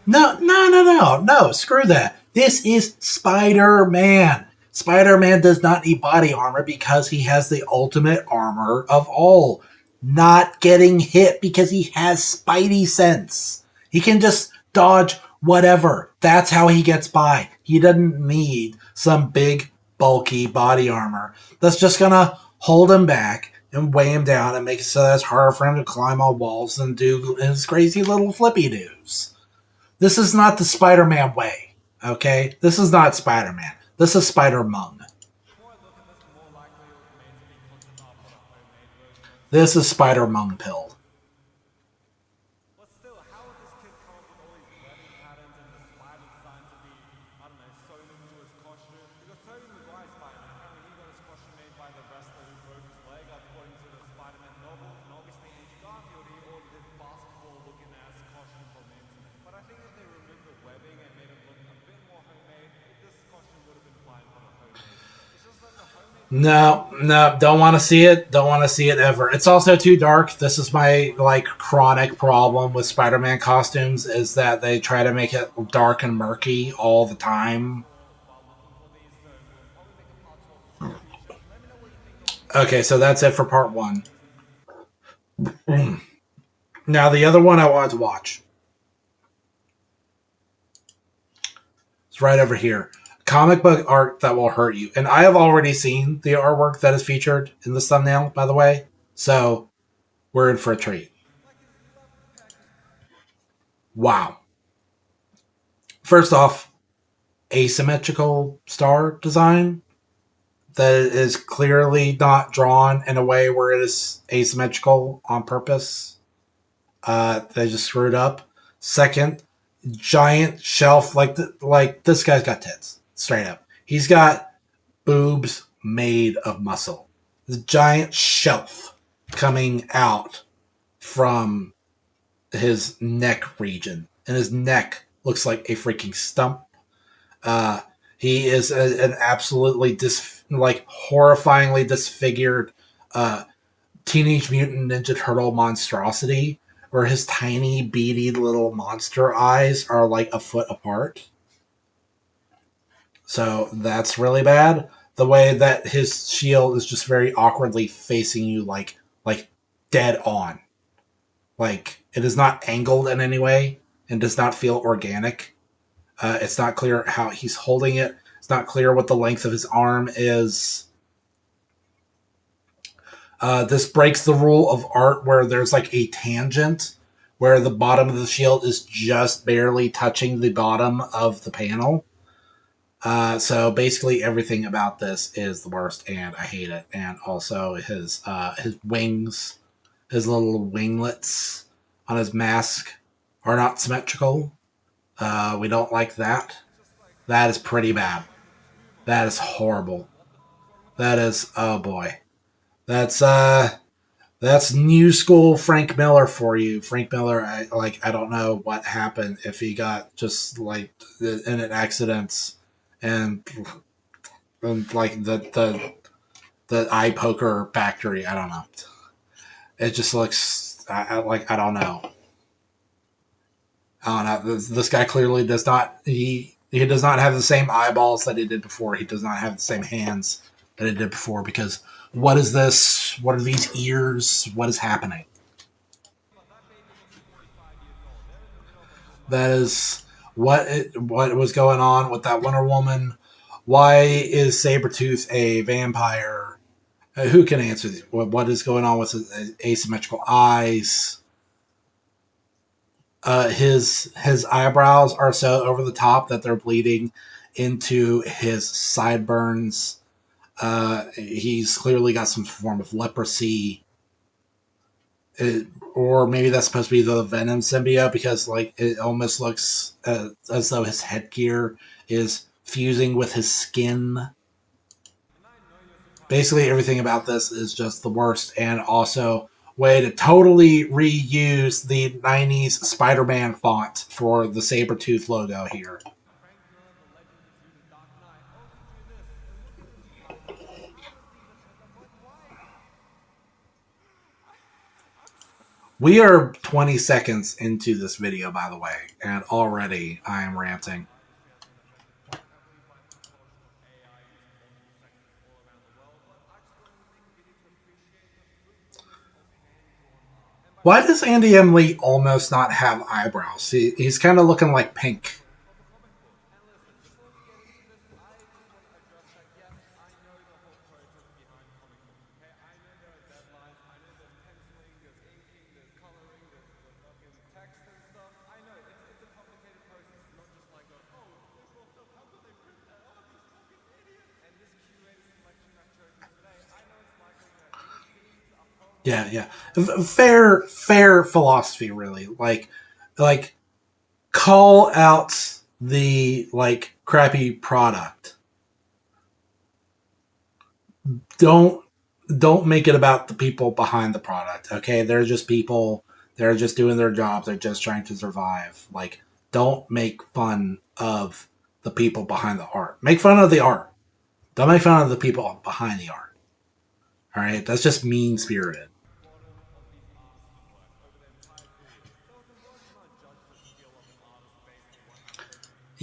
No. Screw that. This is Spider-Man. Spider-Man does not need body armor because he has the ultimate armor of all. Not getting hit because he has Spidey sense. He can just dodge whatever. That's how he gets by. He doesn't need some big, bulky body armor that's just gonna hold him back and weigh him down and make it so that it's harder for him to climb on walls and do his crazy little flippy doos. This is not the Spider-Man way, okay? This is not Spider-Man. This is Spider-Mung. This is Spider-Mung pill. But still, how would this kid come up with all these webbing patterns and the spider design to be, I don't know, sewn into his costume? Because Tobey Maguire's Spider-Man, apparently he got his costume made by the wrestler who broke his leg, according to the Spider-Man novel. And obviously Andrew Garfield, he ordered his basketball-looking ass costume from the internet. But I think if they removed the webbing and made it look a bit more homemade, this costume would have been fine for the homemade. It's just that the homemade... No, don't want to see it. Don't want to see it ever. It's also too dark. This is my chronic problem with Spider-Man costumes is that they try to make it dark and murky all the time. While looking for these, so we'll probably make a part 12 of this. Let me know what Okay, so that's it for part one. Now the other one I wanted to watch. It's right over here. Comic book art that will hurt you. And I have already seen the artwork that is featured in this thumbnail, by the way. So we're in for a treat. Wow. First off, asymmetrical star design that is clearly not drawn in a way where it is asymmetrical on purpose. They just screwed up. Second, giant shelf like this guy's got tits straight up. He's got boobs made of muscle. The giant shelf coming out from his neck region, and his neck looks like a freaking stump. Uh, he is an absolutely horrifyingly disfigured uh, Teenage Mutant Ninja Turtle monstrosity, where his tiny, beady little monster eyes are like a foot apart. So that's really bad. The way that his shield is just very awkwardly facing you, like dead on. Like it is not angled in any way and does not feel organic. It's not clear how he's holding it. It's not clear what the length of his arm is. This breaks the rule of art where there's like a tangent where the bottom of the shield is just barely touching the bottom of the panel. So basically, everything about this is the worst, and I hate it. And also his wings, his little winglets on his mask are not symmetrical. We don't like that. That is pretty bad. That is horrible. That is oh boy. That's that's new school Frank Miller for you. Frank Miller, I don't know what happened if he got just like in an accident and, like the eye poker factory. I don't know. It just looks I don't know. I don't know. This guy clearly does not. He does not have the same eyeballs that he did before. He does not have the same hands that he did before. Because what is this? What are these ears? What is happening? That is what was going on with that Wonder Woman. Why is Sabretooth a vampire? Who can answer this? What is going on with his asymmetrical eyes? His eyebrows are so over the top that they're bleeding into his sideburns. He's clearly got some form of leprosy. Or maybe that's supposed to be the Venom symbiote because like it almost looks as though his headgear is fusing with his skin. Basically, everything about this is just the worst, and also way to totally reuse the '90s Spider-Man font for the Sabretooth logo here. We are 20 seconds into this video, by the way, and already I am ranting. Why does Andy M. Lee almost not have eyebrows? He's kind of looking like Pink. Yeah, yeah. Fair philosophy, really. Like call out the like crappy product. Don't don't make it about the people behind the product. Okay, they're just people. They're just doing their jobs. They're just trying to survive. Like, don't make fun of the people behind the art. Make fun of the art. Don't make fun of the people behind the art. All right, that's just mean spirited.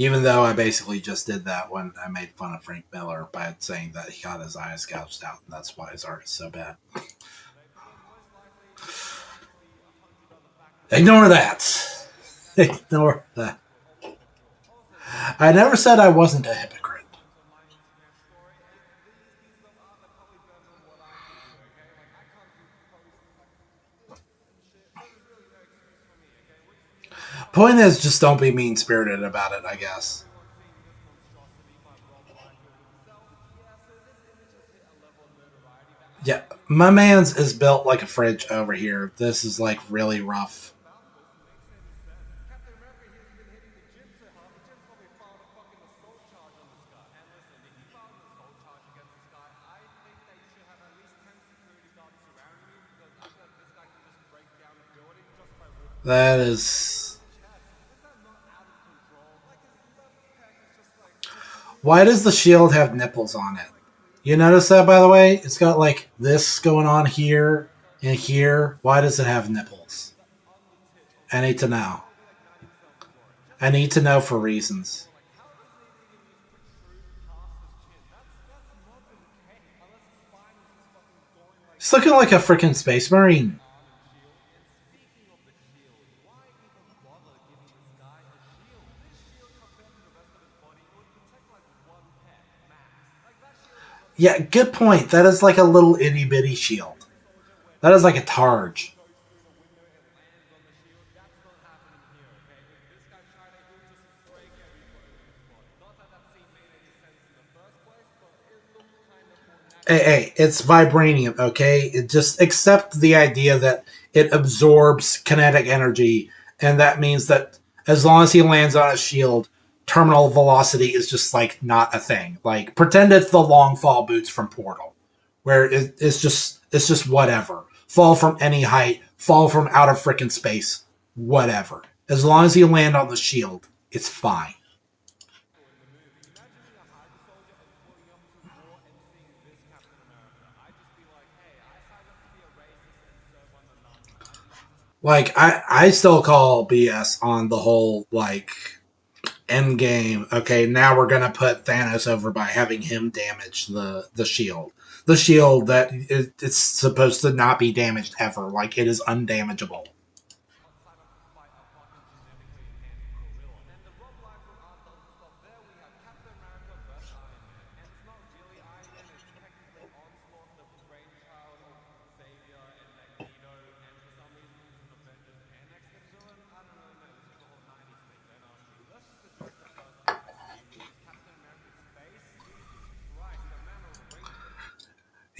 Even though I basically just did that when I made fun of Frank Miller by saying that he got his eyes gouged out, and that's why his art is so bad. Ignore that. Ignore that. I never said I wasn't a hypocrite. Point is, just don't be mean spirited about it, I guess. Yeah, my man's is built like a fridge over here. This is like really rough. That is. Why does the shield have nipples on it? You notice that, by the way? It's got like this going on here and here. Why does it have nipples? I need to know. I need to know for reasons. He's looking like a freaking space marine. Yeah, good point. That is like a little itty bitty shield. That is like a targe. Hey, it's vibranium, okay? It just accept the idea that it absorbs kinetic energy, and that means that as long as he lands on a shield, terminal velocity is just like not a thing. Like pretend it's the long fall boots from Portal, where it's just whatever. Fall from any height, fall from out of freaking space, whatever. As long as you land on the shield, it's fine. Like I still call BS on the whole like end game. Okay, now we're gonna put Thanos over by having him damage the shield. The shield that it's supposed to not be damaged ever. Like it is undamageable.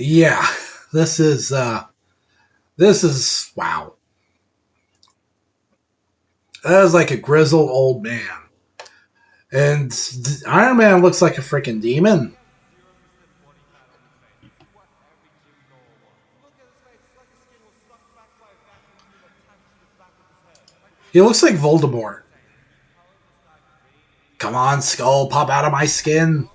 Yeah, this is wow. That is like a grizzled old man, and Iron Man looks like a freaking demon. He looks like Voldemort. Come on, skull, pop out of my skin.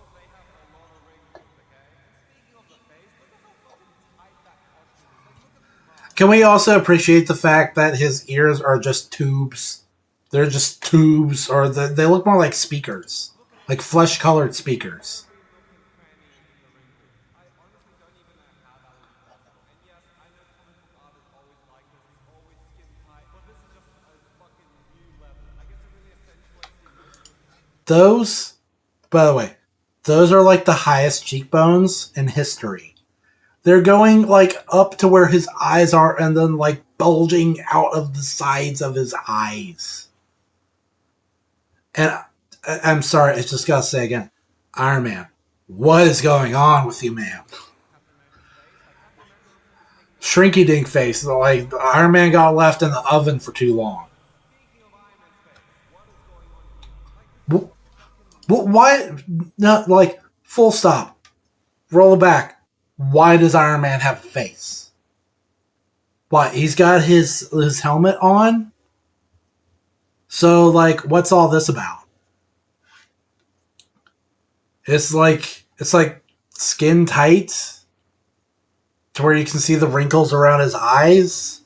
Can we also appreciate the fact that his ears are just tubes? They're just tubes, or they look more like speakers, like flesh-colored speakers. Those, by the way, those are like the highest cheekbones in history. They're going like up to where his eyes are, and then like bulging out of the sides of his eyes. And I'm sorry, I just gotta say again, Iron Man, what is going on with you, man? Shrinky dink face. Like Iron Man got left in the oven for too long. Why? No, like full stop. Roll it back. Why does Iron Man have a face? Why? He's got his helmet on. So like, what's all this about? It's like skin tight to where you can see the wrinkles around his eyes.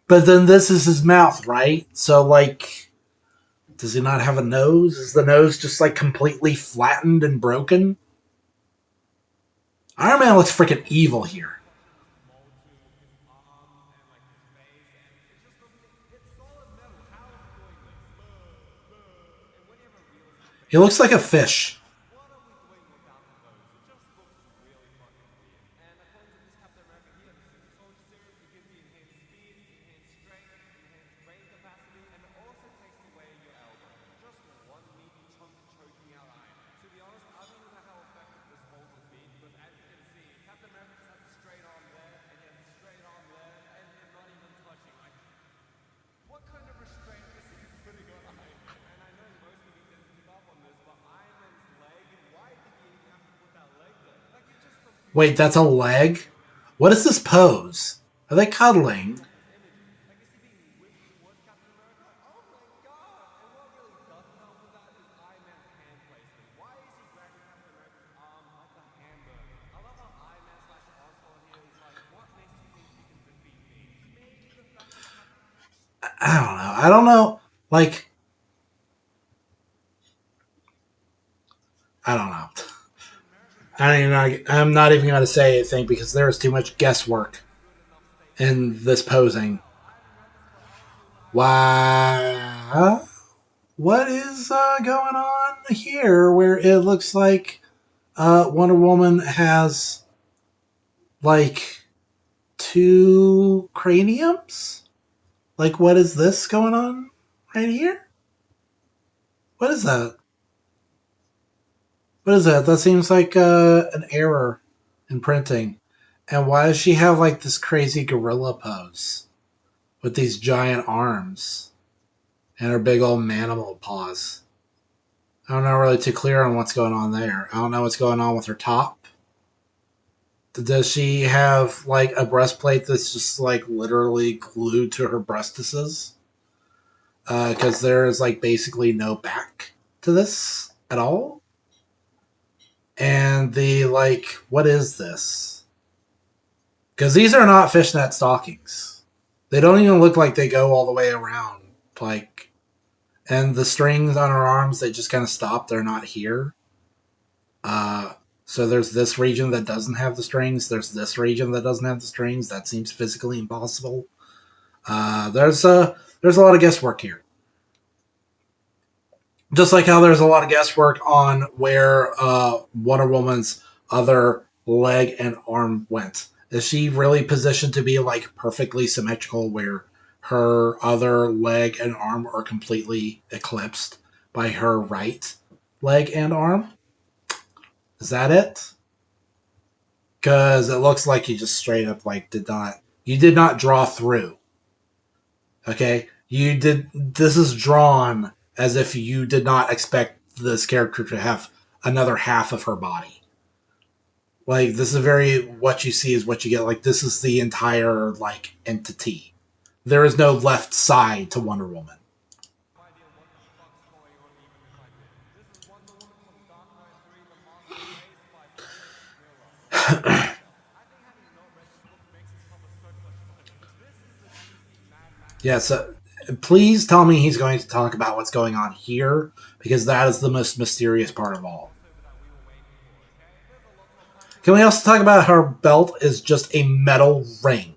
But then this is his mouth, right? So like Does he not have a nose? Is the nose just like completely flattened and broken? Iron Man looks freaking evil here. He looks like a fish. Wait, that's a leg? What is this pose? Are they cuddling? I don't know. I don't know. Like, I don't know. I'm not even going to say anything because there is too much guesswork in this posing. Wow. What is going on here where it looks like Wonder Woman has like two craniums? Like, what is this going on right here? What is that? What is that? That seems like an error in printing. And why does she have like this crazy gorilla pose with these giant arms and her big old manimal paws? I'm not really too clear on what's going on there. I don't know what's going on with her top. Does she have like a breastplate that's just like literally glued to her breastises? Because there is like basically no back to this at all. And the like, what is this? Because these are not fishnet stockings. They don't even look like they go all the way around. Like, and the strings on her arms, they just kind of stop. They're not here. So there's this region that doesn't have the strings. There's this region that doesn't have the strings. That seems physically impossible. There's a lot of guesswork here. Just like how there's a lot of guesswork on where Wonder Woman's other leg and arm went. Is she really positioned to be like perfectly symmetrical where her other leg and arm are completely eclipsed by her right leg and arm? Is that it? Because it looks like you just straight up like did not draw through. Okay, you did. This is drawn as if you did not expect this character to have another half of her body. Like, this is very, what you see is what you get. Like, this is the entire like entity. There is no left side to Wonder Woman. Yeah, so please tell me he's going to talk about what's going on here because that is the most mysterious part of all. Can we also talk about her belt is just a metal ring?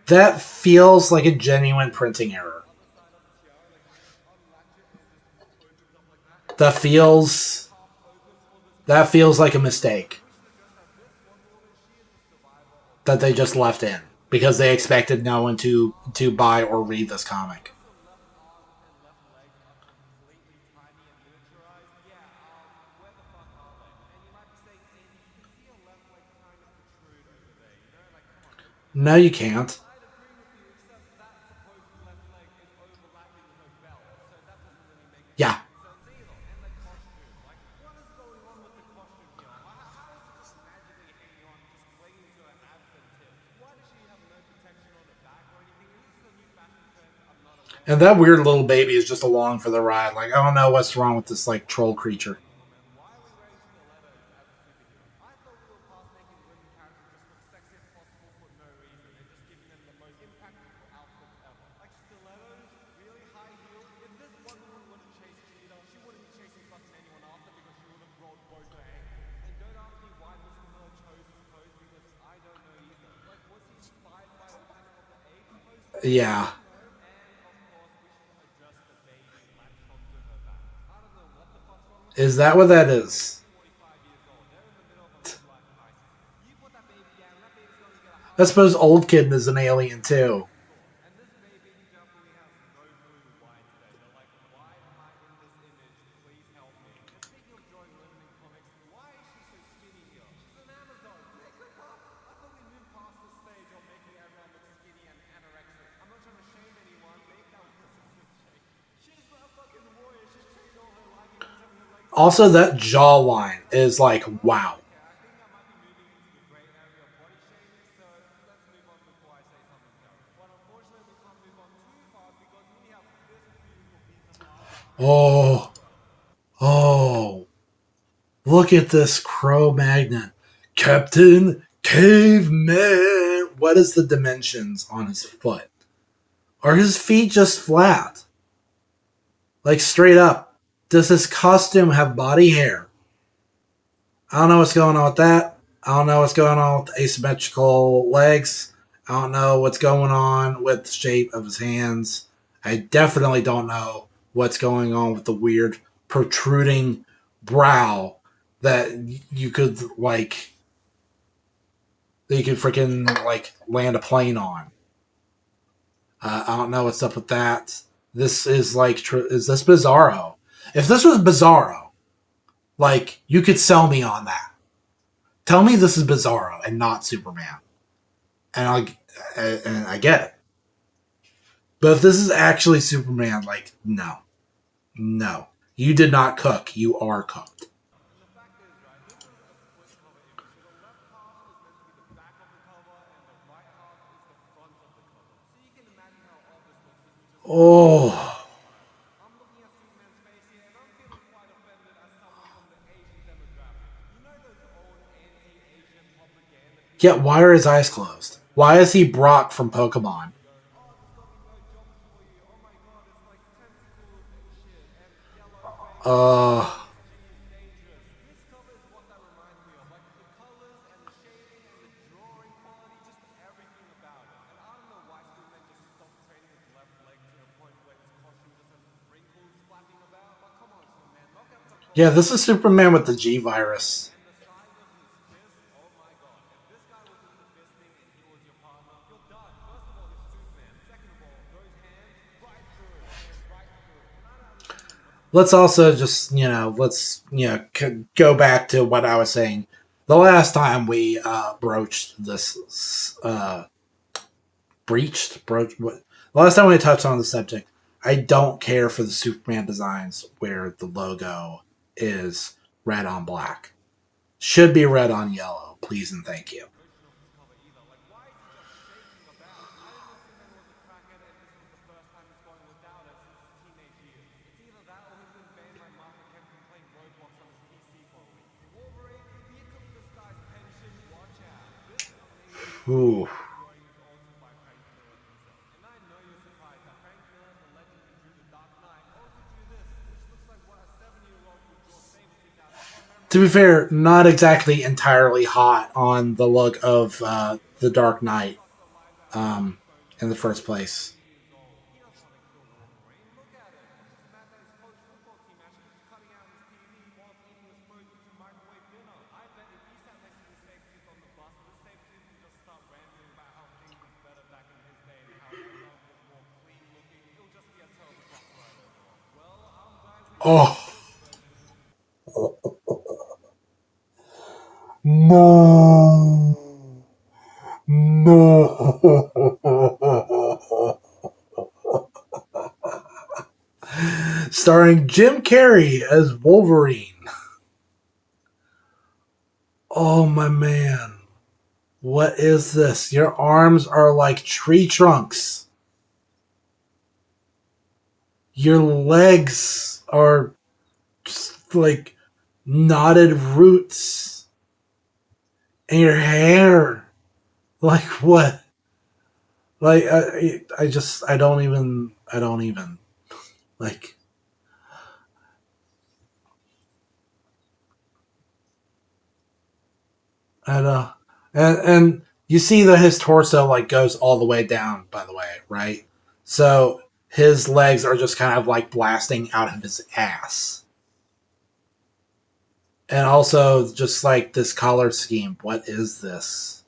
That feels like a genuine printing error. That feels that feels like a mistake that they just left in because they expected no one to buy or read this comic. No, you can't. Yeah. And that weird little baby is just along for the ride. Like, I don't know what's wrong with this like troll creature. Why are we wearing stilettos as a superhero? I thought we were past making women characters just look sexy as possible for no reason and just giving them the most impactful outfits ever. Like stilettos, really high heels. If this Wonder Woman would have chased Cheetah, she wouldn't be chasing fucking anyone after because she would have rolled both her ankles. And don't ask me why Mr. Miller chose this pose because I don't know either. Like, was he inspired by the Panic of the Apes poster? Yeah. And of course, we should address the baby latched onto her back. I don't know what the fuck's wrong with Is that what that is? 45 years old. They're in the middle of a midlife crisis. You put that baby down, that baby's going to get a I heart suppose Old Kid is an alien too. and this baby definitely has no clue why today. They're like, why am I in this image? Please help me. And speaking of drawing women in comics, why is she so skinny here? She's an Amazon. Make her tough. I thought we moved past the stage of making everyone look skinny and anorexic. I'm not trying to shame anyone. Maybe that was a mistake. She's a fucking warrior. She's trained all her life. You tell me her legs. Also, that jawline is like, wow. Okay, I think I might be moving into the gray area of body shaming, so let's move on before I say something terrible. But unfortunately, we can't move on too far because we have this beautiful piece of art. Oh, oh. Look at this Cro-Magnon. Captain Caveman. What is the dimensions on his foot? Are his feet just flat? Like straight up. Does his costume have body hair? I don't know what's going on with that. I don't know what's going on with asymmetrical legs. I don't know what's going on with the shape of his hands. I definitely don't know what's going on with the weird protruding brow that you could like that you could freaking like land a plane on. I don't know what's up with that. This is like, is this Bizarro? If this was Bizarro, like you could sell me on that. Tell me this is Bizarro and not Superman, and I get it. But if this is actually Superman, like no, no, you did not cook. You are cooked. And the fact is, right, this is a split cover image. So the left half is meant to be the back of the cover, and the right half is the front of the cover. So you can imagine how odd this looks if you just. Oh, I'm looking at Superman's face here, and I'm feeling quite offended as someone from the Asian demographic. You know those old anti-Asian propaganda yeah. Why are his eyes closed? Why is he Brock from Pokemon? oh, there's gonna be no jobs for you. Oh my god, it's like tentacles and shit, and yellow face. Uh, Energy is dangerous. This cover is what that reminds me of. Like the colors and the shading and the drawing quality, just everything about it. And I don't know why Superman just stopped training his left leg to a point where his costume just has wrinkles flapping about. But come on, Superman, knock out some yeah. This is Superman with the G virus. and the size of his fist, oh my god. If this guy was into fisting and he was your partner, you're done. First of all, he's Superman. Second of all, those hands, right through it. Okay, right through it. And I don't understand what Let's also just let's go back to what I was saying. The last time we broached this the last time we touched on the subject, I don't care for the Superman designs where the logo is red on black. Should be red on yellow, please and thank you. version of this cover either. Like, why is he just shaking about? I didn't know Superman was a crackhead and this was the first time he's going without it since his teenage years. It's either that or he's been banned by Mark and kept him playing Roblox on his PC for a week. Wolverine, he took this guy's pension. Watch out. This amazing Ooh. drawing is also by Frank Miller himself. And I know you're surprised that Frank Miller, the legend who drew The Dark Knight, also drew this, which looks like what a 7-year-old would draw same 2000. To be fair, not exactly entirely hot on the look of the Dark Knight in the first place. He doesn't want to kill Wolverine. Look at him. He's just mad that his college football team actually keeps cutting out his TV while eating his frozen microwave dinner. I bet if he sat next to the same tooth on the bus, this same tooth would just start ranting about how things were better back in his day and how everyone was more clean looking. It would just be a terrible bus ride overall. Well, I'm glad we Oh this version. no, no! Starring Jim Carrey as Wolverine. Oh my man. What is this? Your arms are like tree trunks. your legs are just like knotted roots, and your hair, like what? Like I don't even like I know, and you see that his torso like goes all the way down. By the way, right? So his legs are just kind of like blasting out of his ass, and also just like this color scheme. What is this?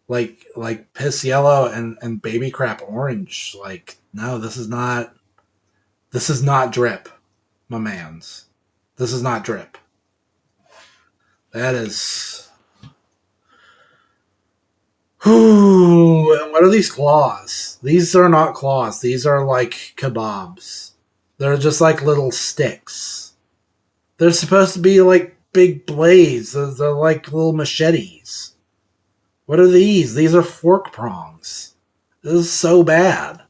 Like piss yellow and baby crap orange. Like no, this is not drip, my man's. This is not drip. That is. Whew, and what are these claws? These are not claws. These are like kebabs. They're just like little sticks. They're supposed to be like big blades. They're like little machetes. What are these? These are fork prongs. This is so bad.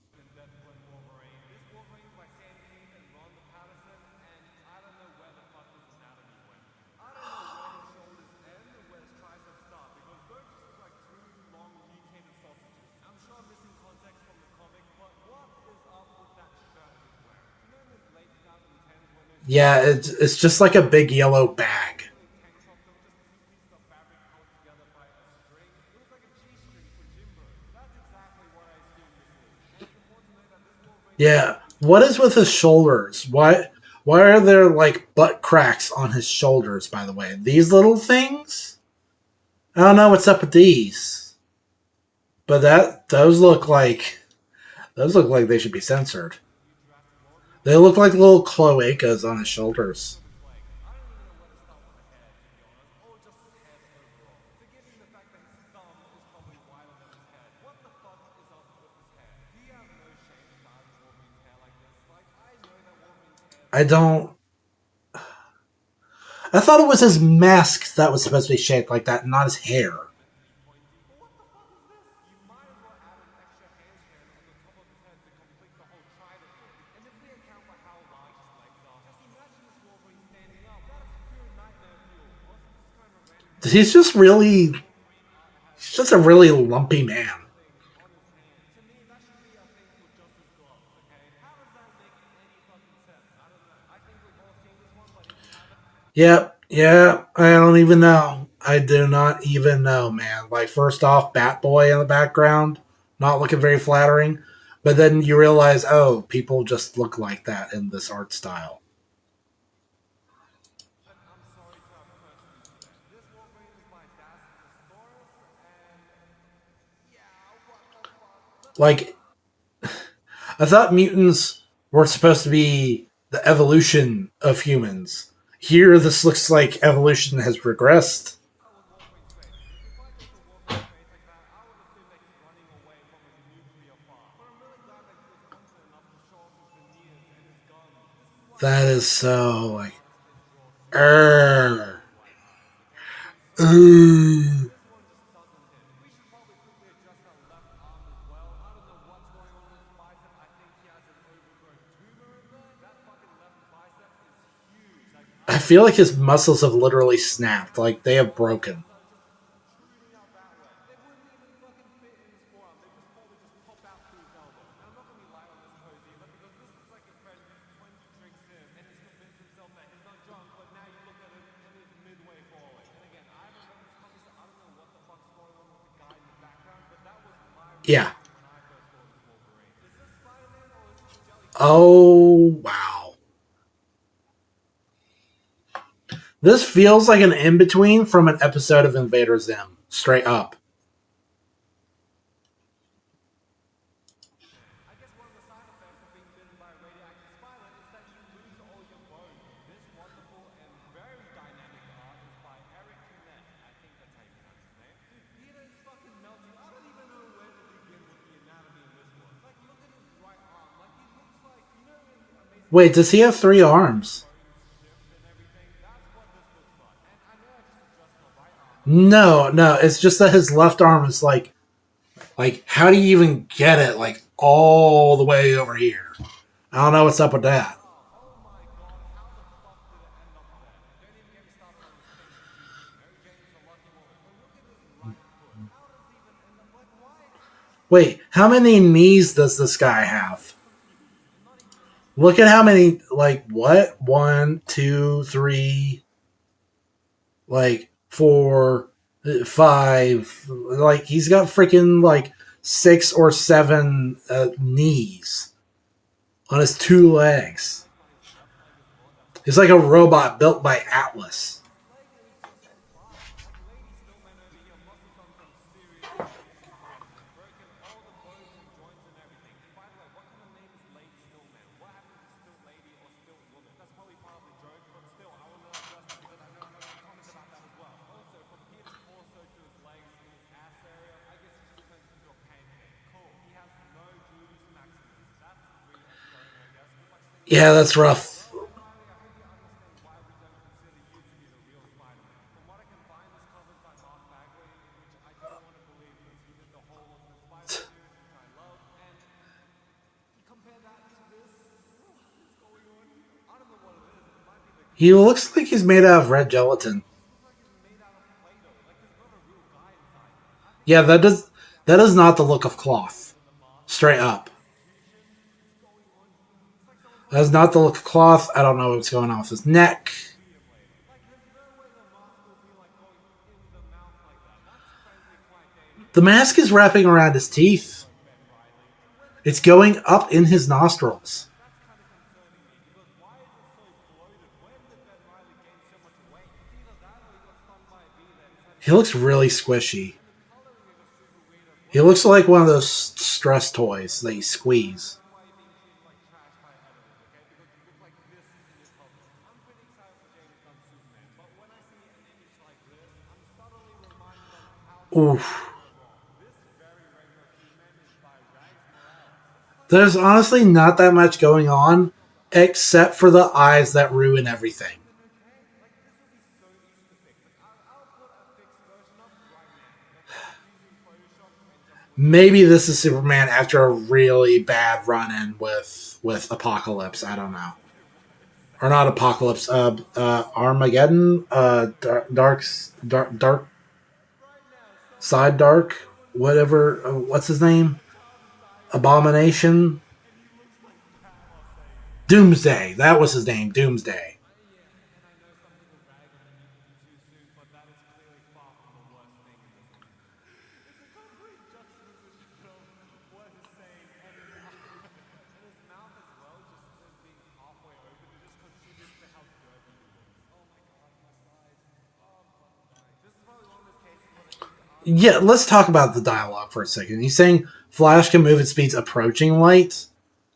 Yeah, it's just like a big yellow bag. Yeah. What is with his shoulders? Why are there like butt cracks on his shoulders, by the way? These little things? I don't know what's up with these. But that those look like they should be censored. They look like little cloacas on his shoulders. I don't I thought it was his mask that was supposed to be shaped like that, not his hair. He's just really he's just a really lumpy man. Yep, yeah, I don't even know. I do not even know, man. Like, first off, Bat Boy in the background, not looking very flattering. But then you realize, oh, people just look like that in this art style. Like, I thought mutants were supposed to be the evolution of humans. Here, this looks like evolution has regressed. That is so, like, err. Ooh. I feel like his muscles have literally snapped. Like, they have broken. Yeah. Oh, wow. This feels like an in between from an episode of Invader Zim. Straight up. Wait, does he have three arms? No, no. It's just that his left arm is like Like, how do you even get it, like, all the way over here? I don't know what's up with that. Oh my god, how the fuck did it end up there? Don't even get me started on the stinking Juju. Mary Jane's the lucky woman. But look at his right foot. How does he even end up like why? Wait, how many knees does this guy have? So confused. And not even just Look at how many, like, what? One, two, three, like, four, five. Like, he's got freaking, like, 6 or 7 knees on his 2 legs. by his left leg as well. That's He's like a robot built by Atlas. his leg is just fucked. Like lady snowman over here must have done some serious damage behind him. Broken all the bones and joints and everything. And by the way, what kind of name is Lady Snowman? What happened to Stilt Lady or Stilt Woman? That's probably part of the joke, but still, I want to address that because I know I'm going to comment about that as well. Also, from here to torso to his legs and his ass area, I guess he just turns into a pancake. Cool. He has no Julius Maximus. That's really upsetting, I guess. But like, Yeah, that's rough. Riley, I hope you understand why we don't consider you to be the real Spider-Man. From what I can find, this cover's by Mark Bagley, which I don't want to believe because he did the whole Ultimate Spider-Man series, which I love. And you compare that to this, what is going on? I don't know what it is. It might be the He looks like he's made out of red gelatin. looks like he's made out of Play-Doh. Like there's not a real guy inside him. I think Yeah, that is not the look of cloth. Straight up. That's not the look of cloth. I don't know what's going on with his neck. like there's no way the mask will be like going in the mouth like that. That's frankly quite dangerous. The mask is wrapping around his teeth. It's going up in his nostrils. That's kind of concerning me because why is it so bloated? When did Ben Riley gain so much weight? It's either that or he got stung by a bee that inside He looks really squishy. and the coloring is just super weird as well. He looks like one of those stress toys that you squeeze. Why are you being treated like trash by editors, okay? Because you look like this in your cover. I'm pretty excited for James Gunn's Superman, but when I see an image like this, I'm subtly reminded of how things Oof. go wrong. This very regular Superman is by Rags Morales. There's honestly not that much going on, except for the eyes that ruin everything. Okay, like this would be so easy to fix. Like I'll put a fixed version up right now. Like just using Photoshop and just Maybe this is Superman after a really bad run-in with Apocalypse. I don't know, or not Apocalypse. Armageddon. Dark Side Dark. Whatever. What's his name? Abomination. Doomsday. That was his name. Doomsday. yeah, and I know some people rag on him too soon, but that is clearly far from the worst thing in this movie. It's a complete juxtaposition of what he's saying and his and his mouth as well, just being halfway open. It just contributes to how dirty he looks. Oh my god, my sides. Oh, I'm fucking dying. This is probably one of those cases where they need to ask. Yeah, let's talk about the dialogue for a second. He's saying Flash can move at speeds approaching light.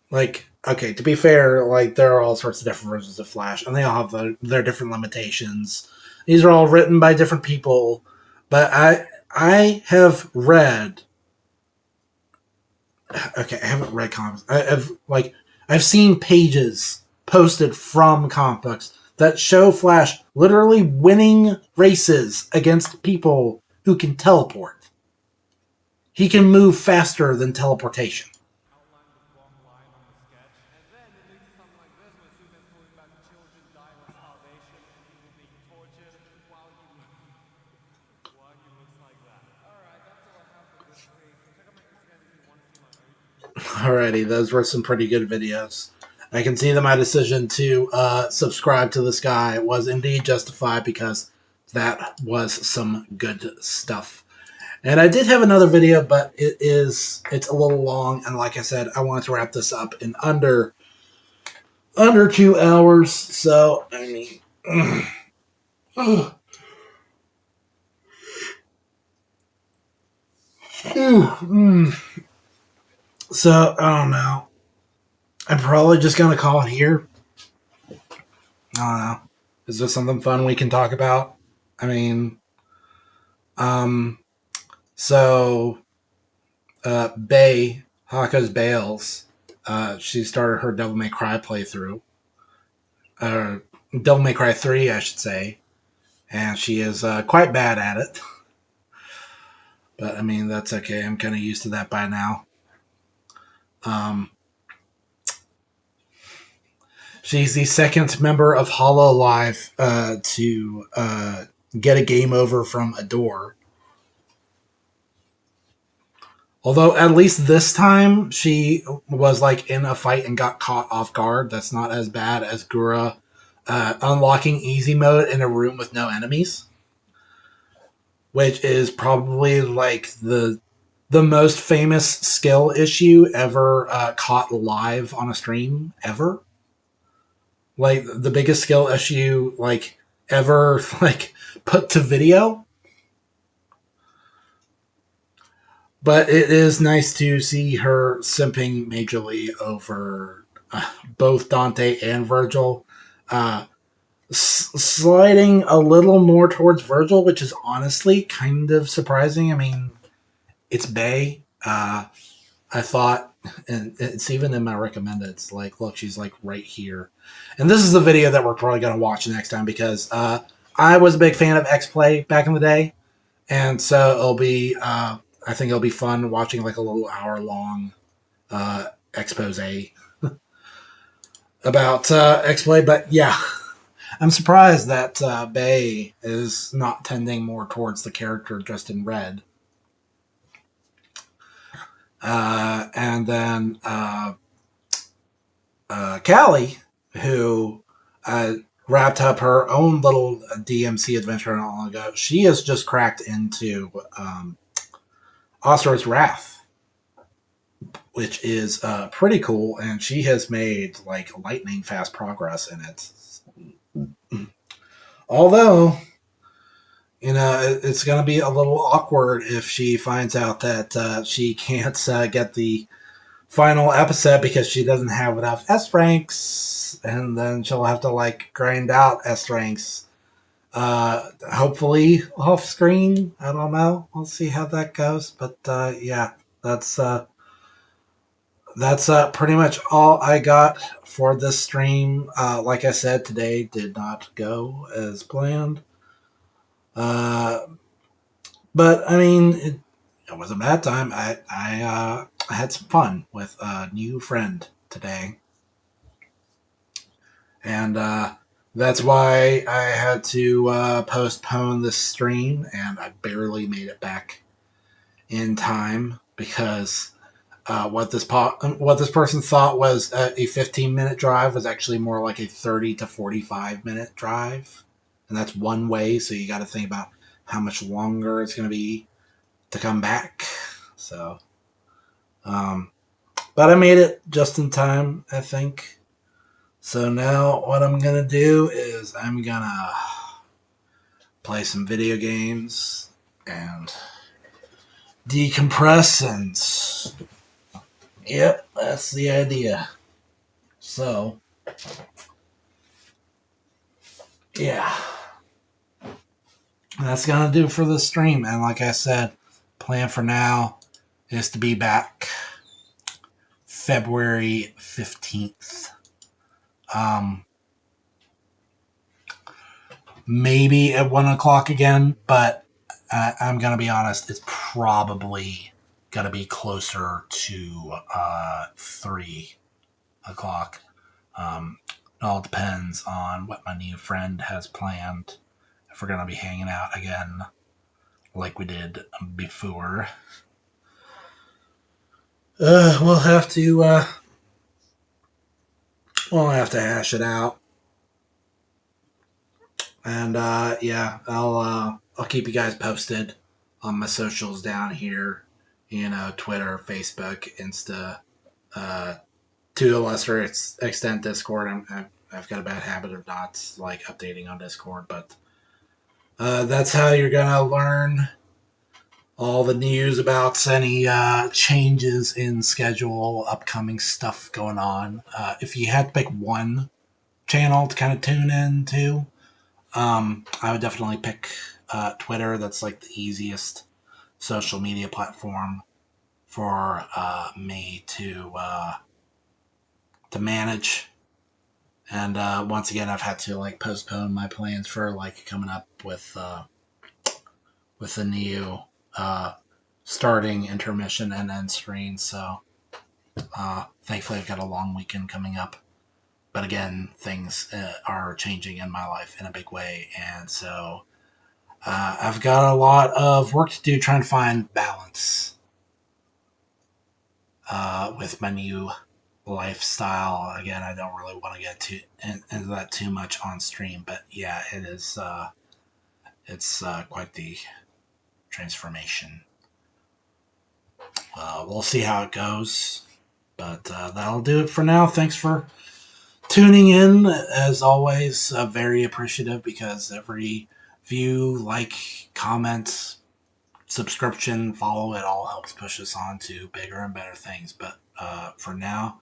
Like, okay, to be fair, like there are all sorts of different versions of Flash, and they all have their different limitations. These are all written by different people, but I have read. Okay, I haven't read comics. I've seen pages posted from comic books that show Flash literally winning races against people who can teleport. He can move faster than teleportation. Outline the wrong line on the sketch, and then it leads to something like this, where Superman's talking about children dying of starvation and people being tortured while he looks like that. All right, that's all I have for this week. Check out my Instagram if you want to see my OG. Alrighty, those were some pretty good videos. I can see that my decision to subscribe to this guy was indeed justified because that was some good stuff. And I did have another video, but it's a little long, and like I said, I wanted to wrap this up in under 2 hours. So I mean, so I don't know. I'm probably just gonna call it here. I don't know. Is there something fun we can talk about? I mean, um, so Bay Haka's Bales, she started her Devil May Cry playthrough, uh, Devil May Cry 3, I should say, and she is quite bad at it. But I mean, that's okay. I'm kind of used to that by now. Um, she's the second member of Hololive to get a game over from a door. Although at least this time she was like in a fight and got caught off guard. That's not as bad as Gura unlocking easy mode in a room with no enemies, which is probably like the most famous skill issue ever caught live on a stream ever. Like the biggest skill issue like ever like put to video. But it is nice to see her simping majorly over both Dante and Virgil. Uh, sliding a little more towards Virgil, which is honestly kind of surprising. I mean, it's Bay. I thought, and it's even in my recommended, it's like, look, she's like right here. And this is the video that we're probably going to watch next time because I was a big fan of X Play back in the day. And so it'll be, I think it'll be fun watching like a little hour long expose about X Play. But yeah, I'm surprised that Bay is not tending more towards the character dressed in red. And then Callie, who wrapped up her own little DMC adventure not long ago, she has just cracked into Oscar's Wrath, which is pretty cool, and she has made like lightning fast progress in it. Although, you know, it's going to be a little awkward if she finds out that she can't get the final episode because she doesn't have enough S ranks, and then she'll have to like grind out S ranks. Hopefully off screen. I don't know. We'll see how that goes. But yeah, that's pretty much all I got for this stream. Like I said, today did not go as planned. But I mean, it was a bad time. I had some fun with a new friend today, and that's why I had to postpone this stream, and I barely made it back in time because what this person thought was a 15-minute drive was actually more like a 30 to 45-minute drive, and that's one way. So you got to think about how much longer it's going to be to come back. So, but I made it just in time, I think. So now what I'm going to do is I'm going to play some video games and decompress, and yep, that's the idea. So, yeah. That's going to do for the stream. And like I said, plan for now is to be back February 15th. Maybe at 1 o'clock again, but I'm going to be honest, it's probably going to be closer to 3 o'clock. It all depends on what my new friend has planned. If we're going to be hanging out again like we did before. We'll have to hash it out. And yeah, I'll keep you guys posted on my socials down here. You know, Twitter, Facebook, Insta, to a lesser extent Discord. I've got a bad habit of not like updating on Discord, but that's how you're gonna learn all the news about any changes in schedule, upcoming stuff going on. If you had to pick one channel to kind of tune in to, I would definitely pick Twitter. That's like the easiest social media platform for me to manage. And once again, I've had to like postpone my plans for like coming up with the new starting, intermission, and end screen. So thankfully, I've got a long weekend coming up. But again, things are changing in my life in a big way, and so I've got a lot of work to do trying to find balance with my new lifestyle. Again, I don't really want to get into that too much on stream, but yeah, it is. It's quite the transformation. We'll see how it goes, but that'll do it for now. Thanks for tuning in. As always, very appreciative because every view, like, comment, subscription, follow, it all helps push us on to bigger and better things. But for now,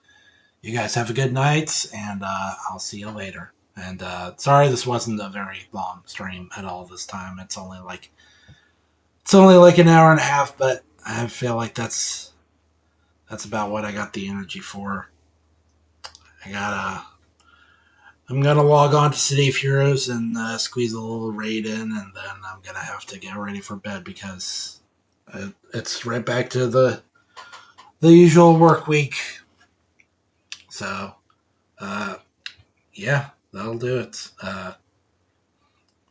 you guys have a good night, and I'll see you later. And sorry this wasn't a very long stream at all this time. It's only like an hour and a half, but I feel like that's about what I got the energy for. I'm gonna log on to City of Heroes and squeeze a little raid in, and then I'm gonna have to get ready for bed because it's right back to the usual work week. So, yeah, that'll do it.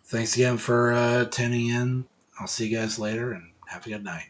Thanks again for tuning in. I'll see you guys later, and have a good night.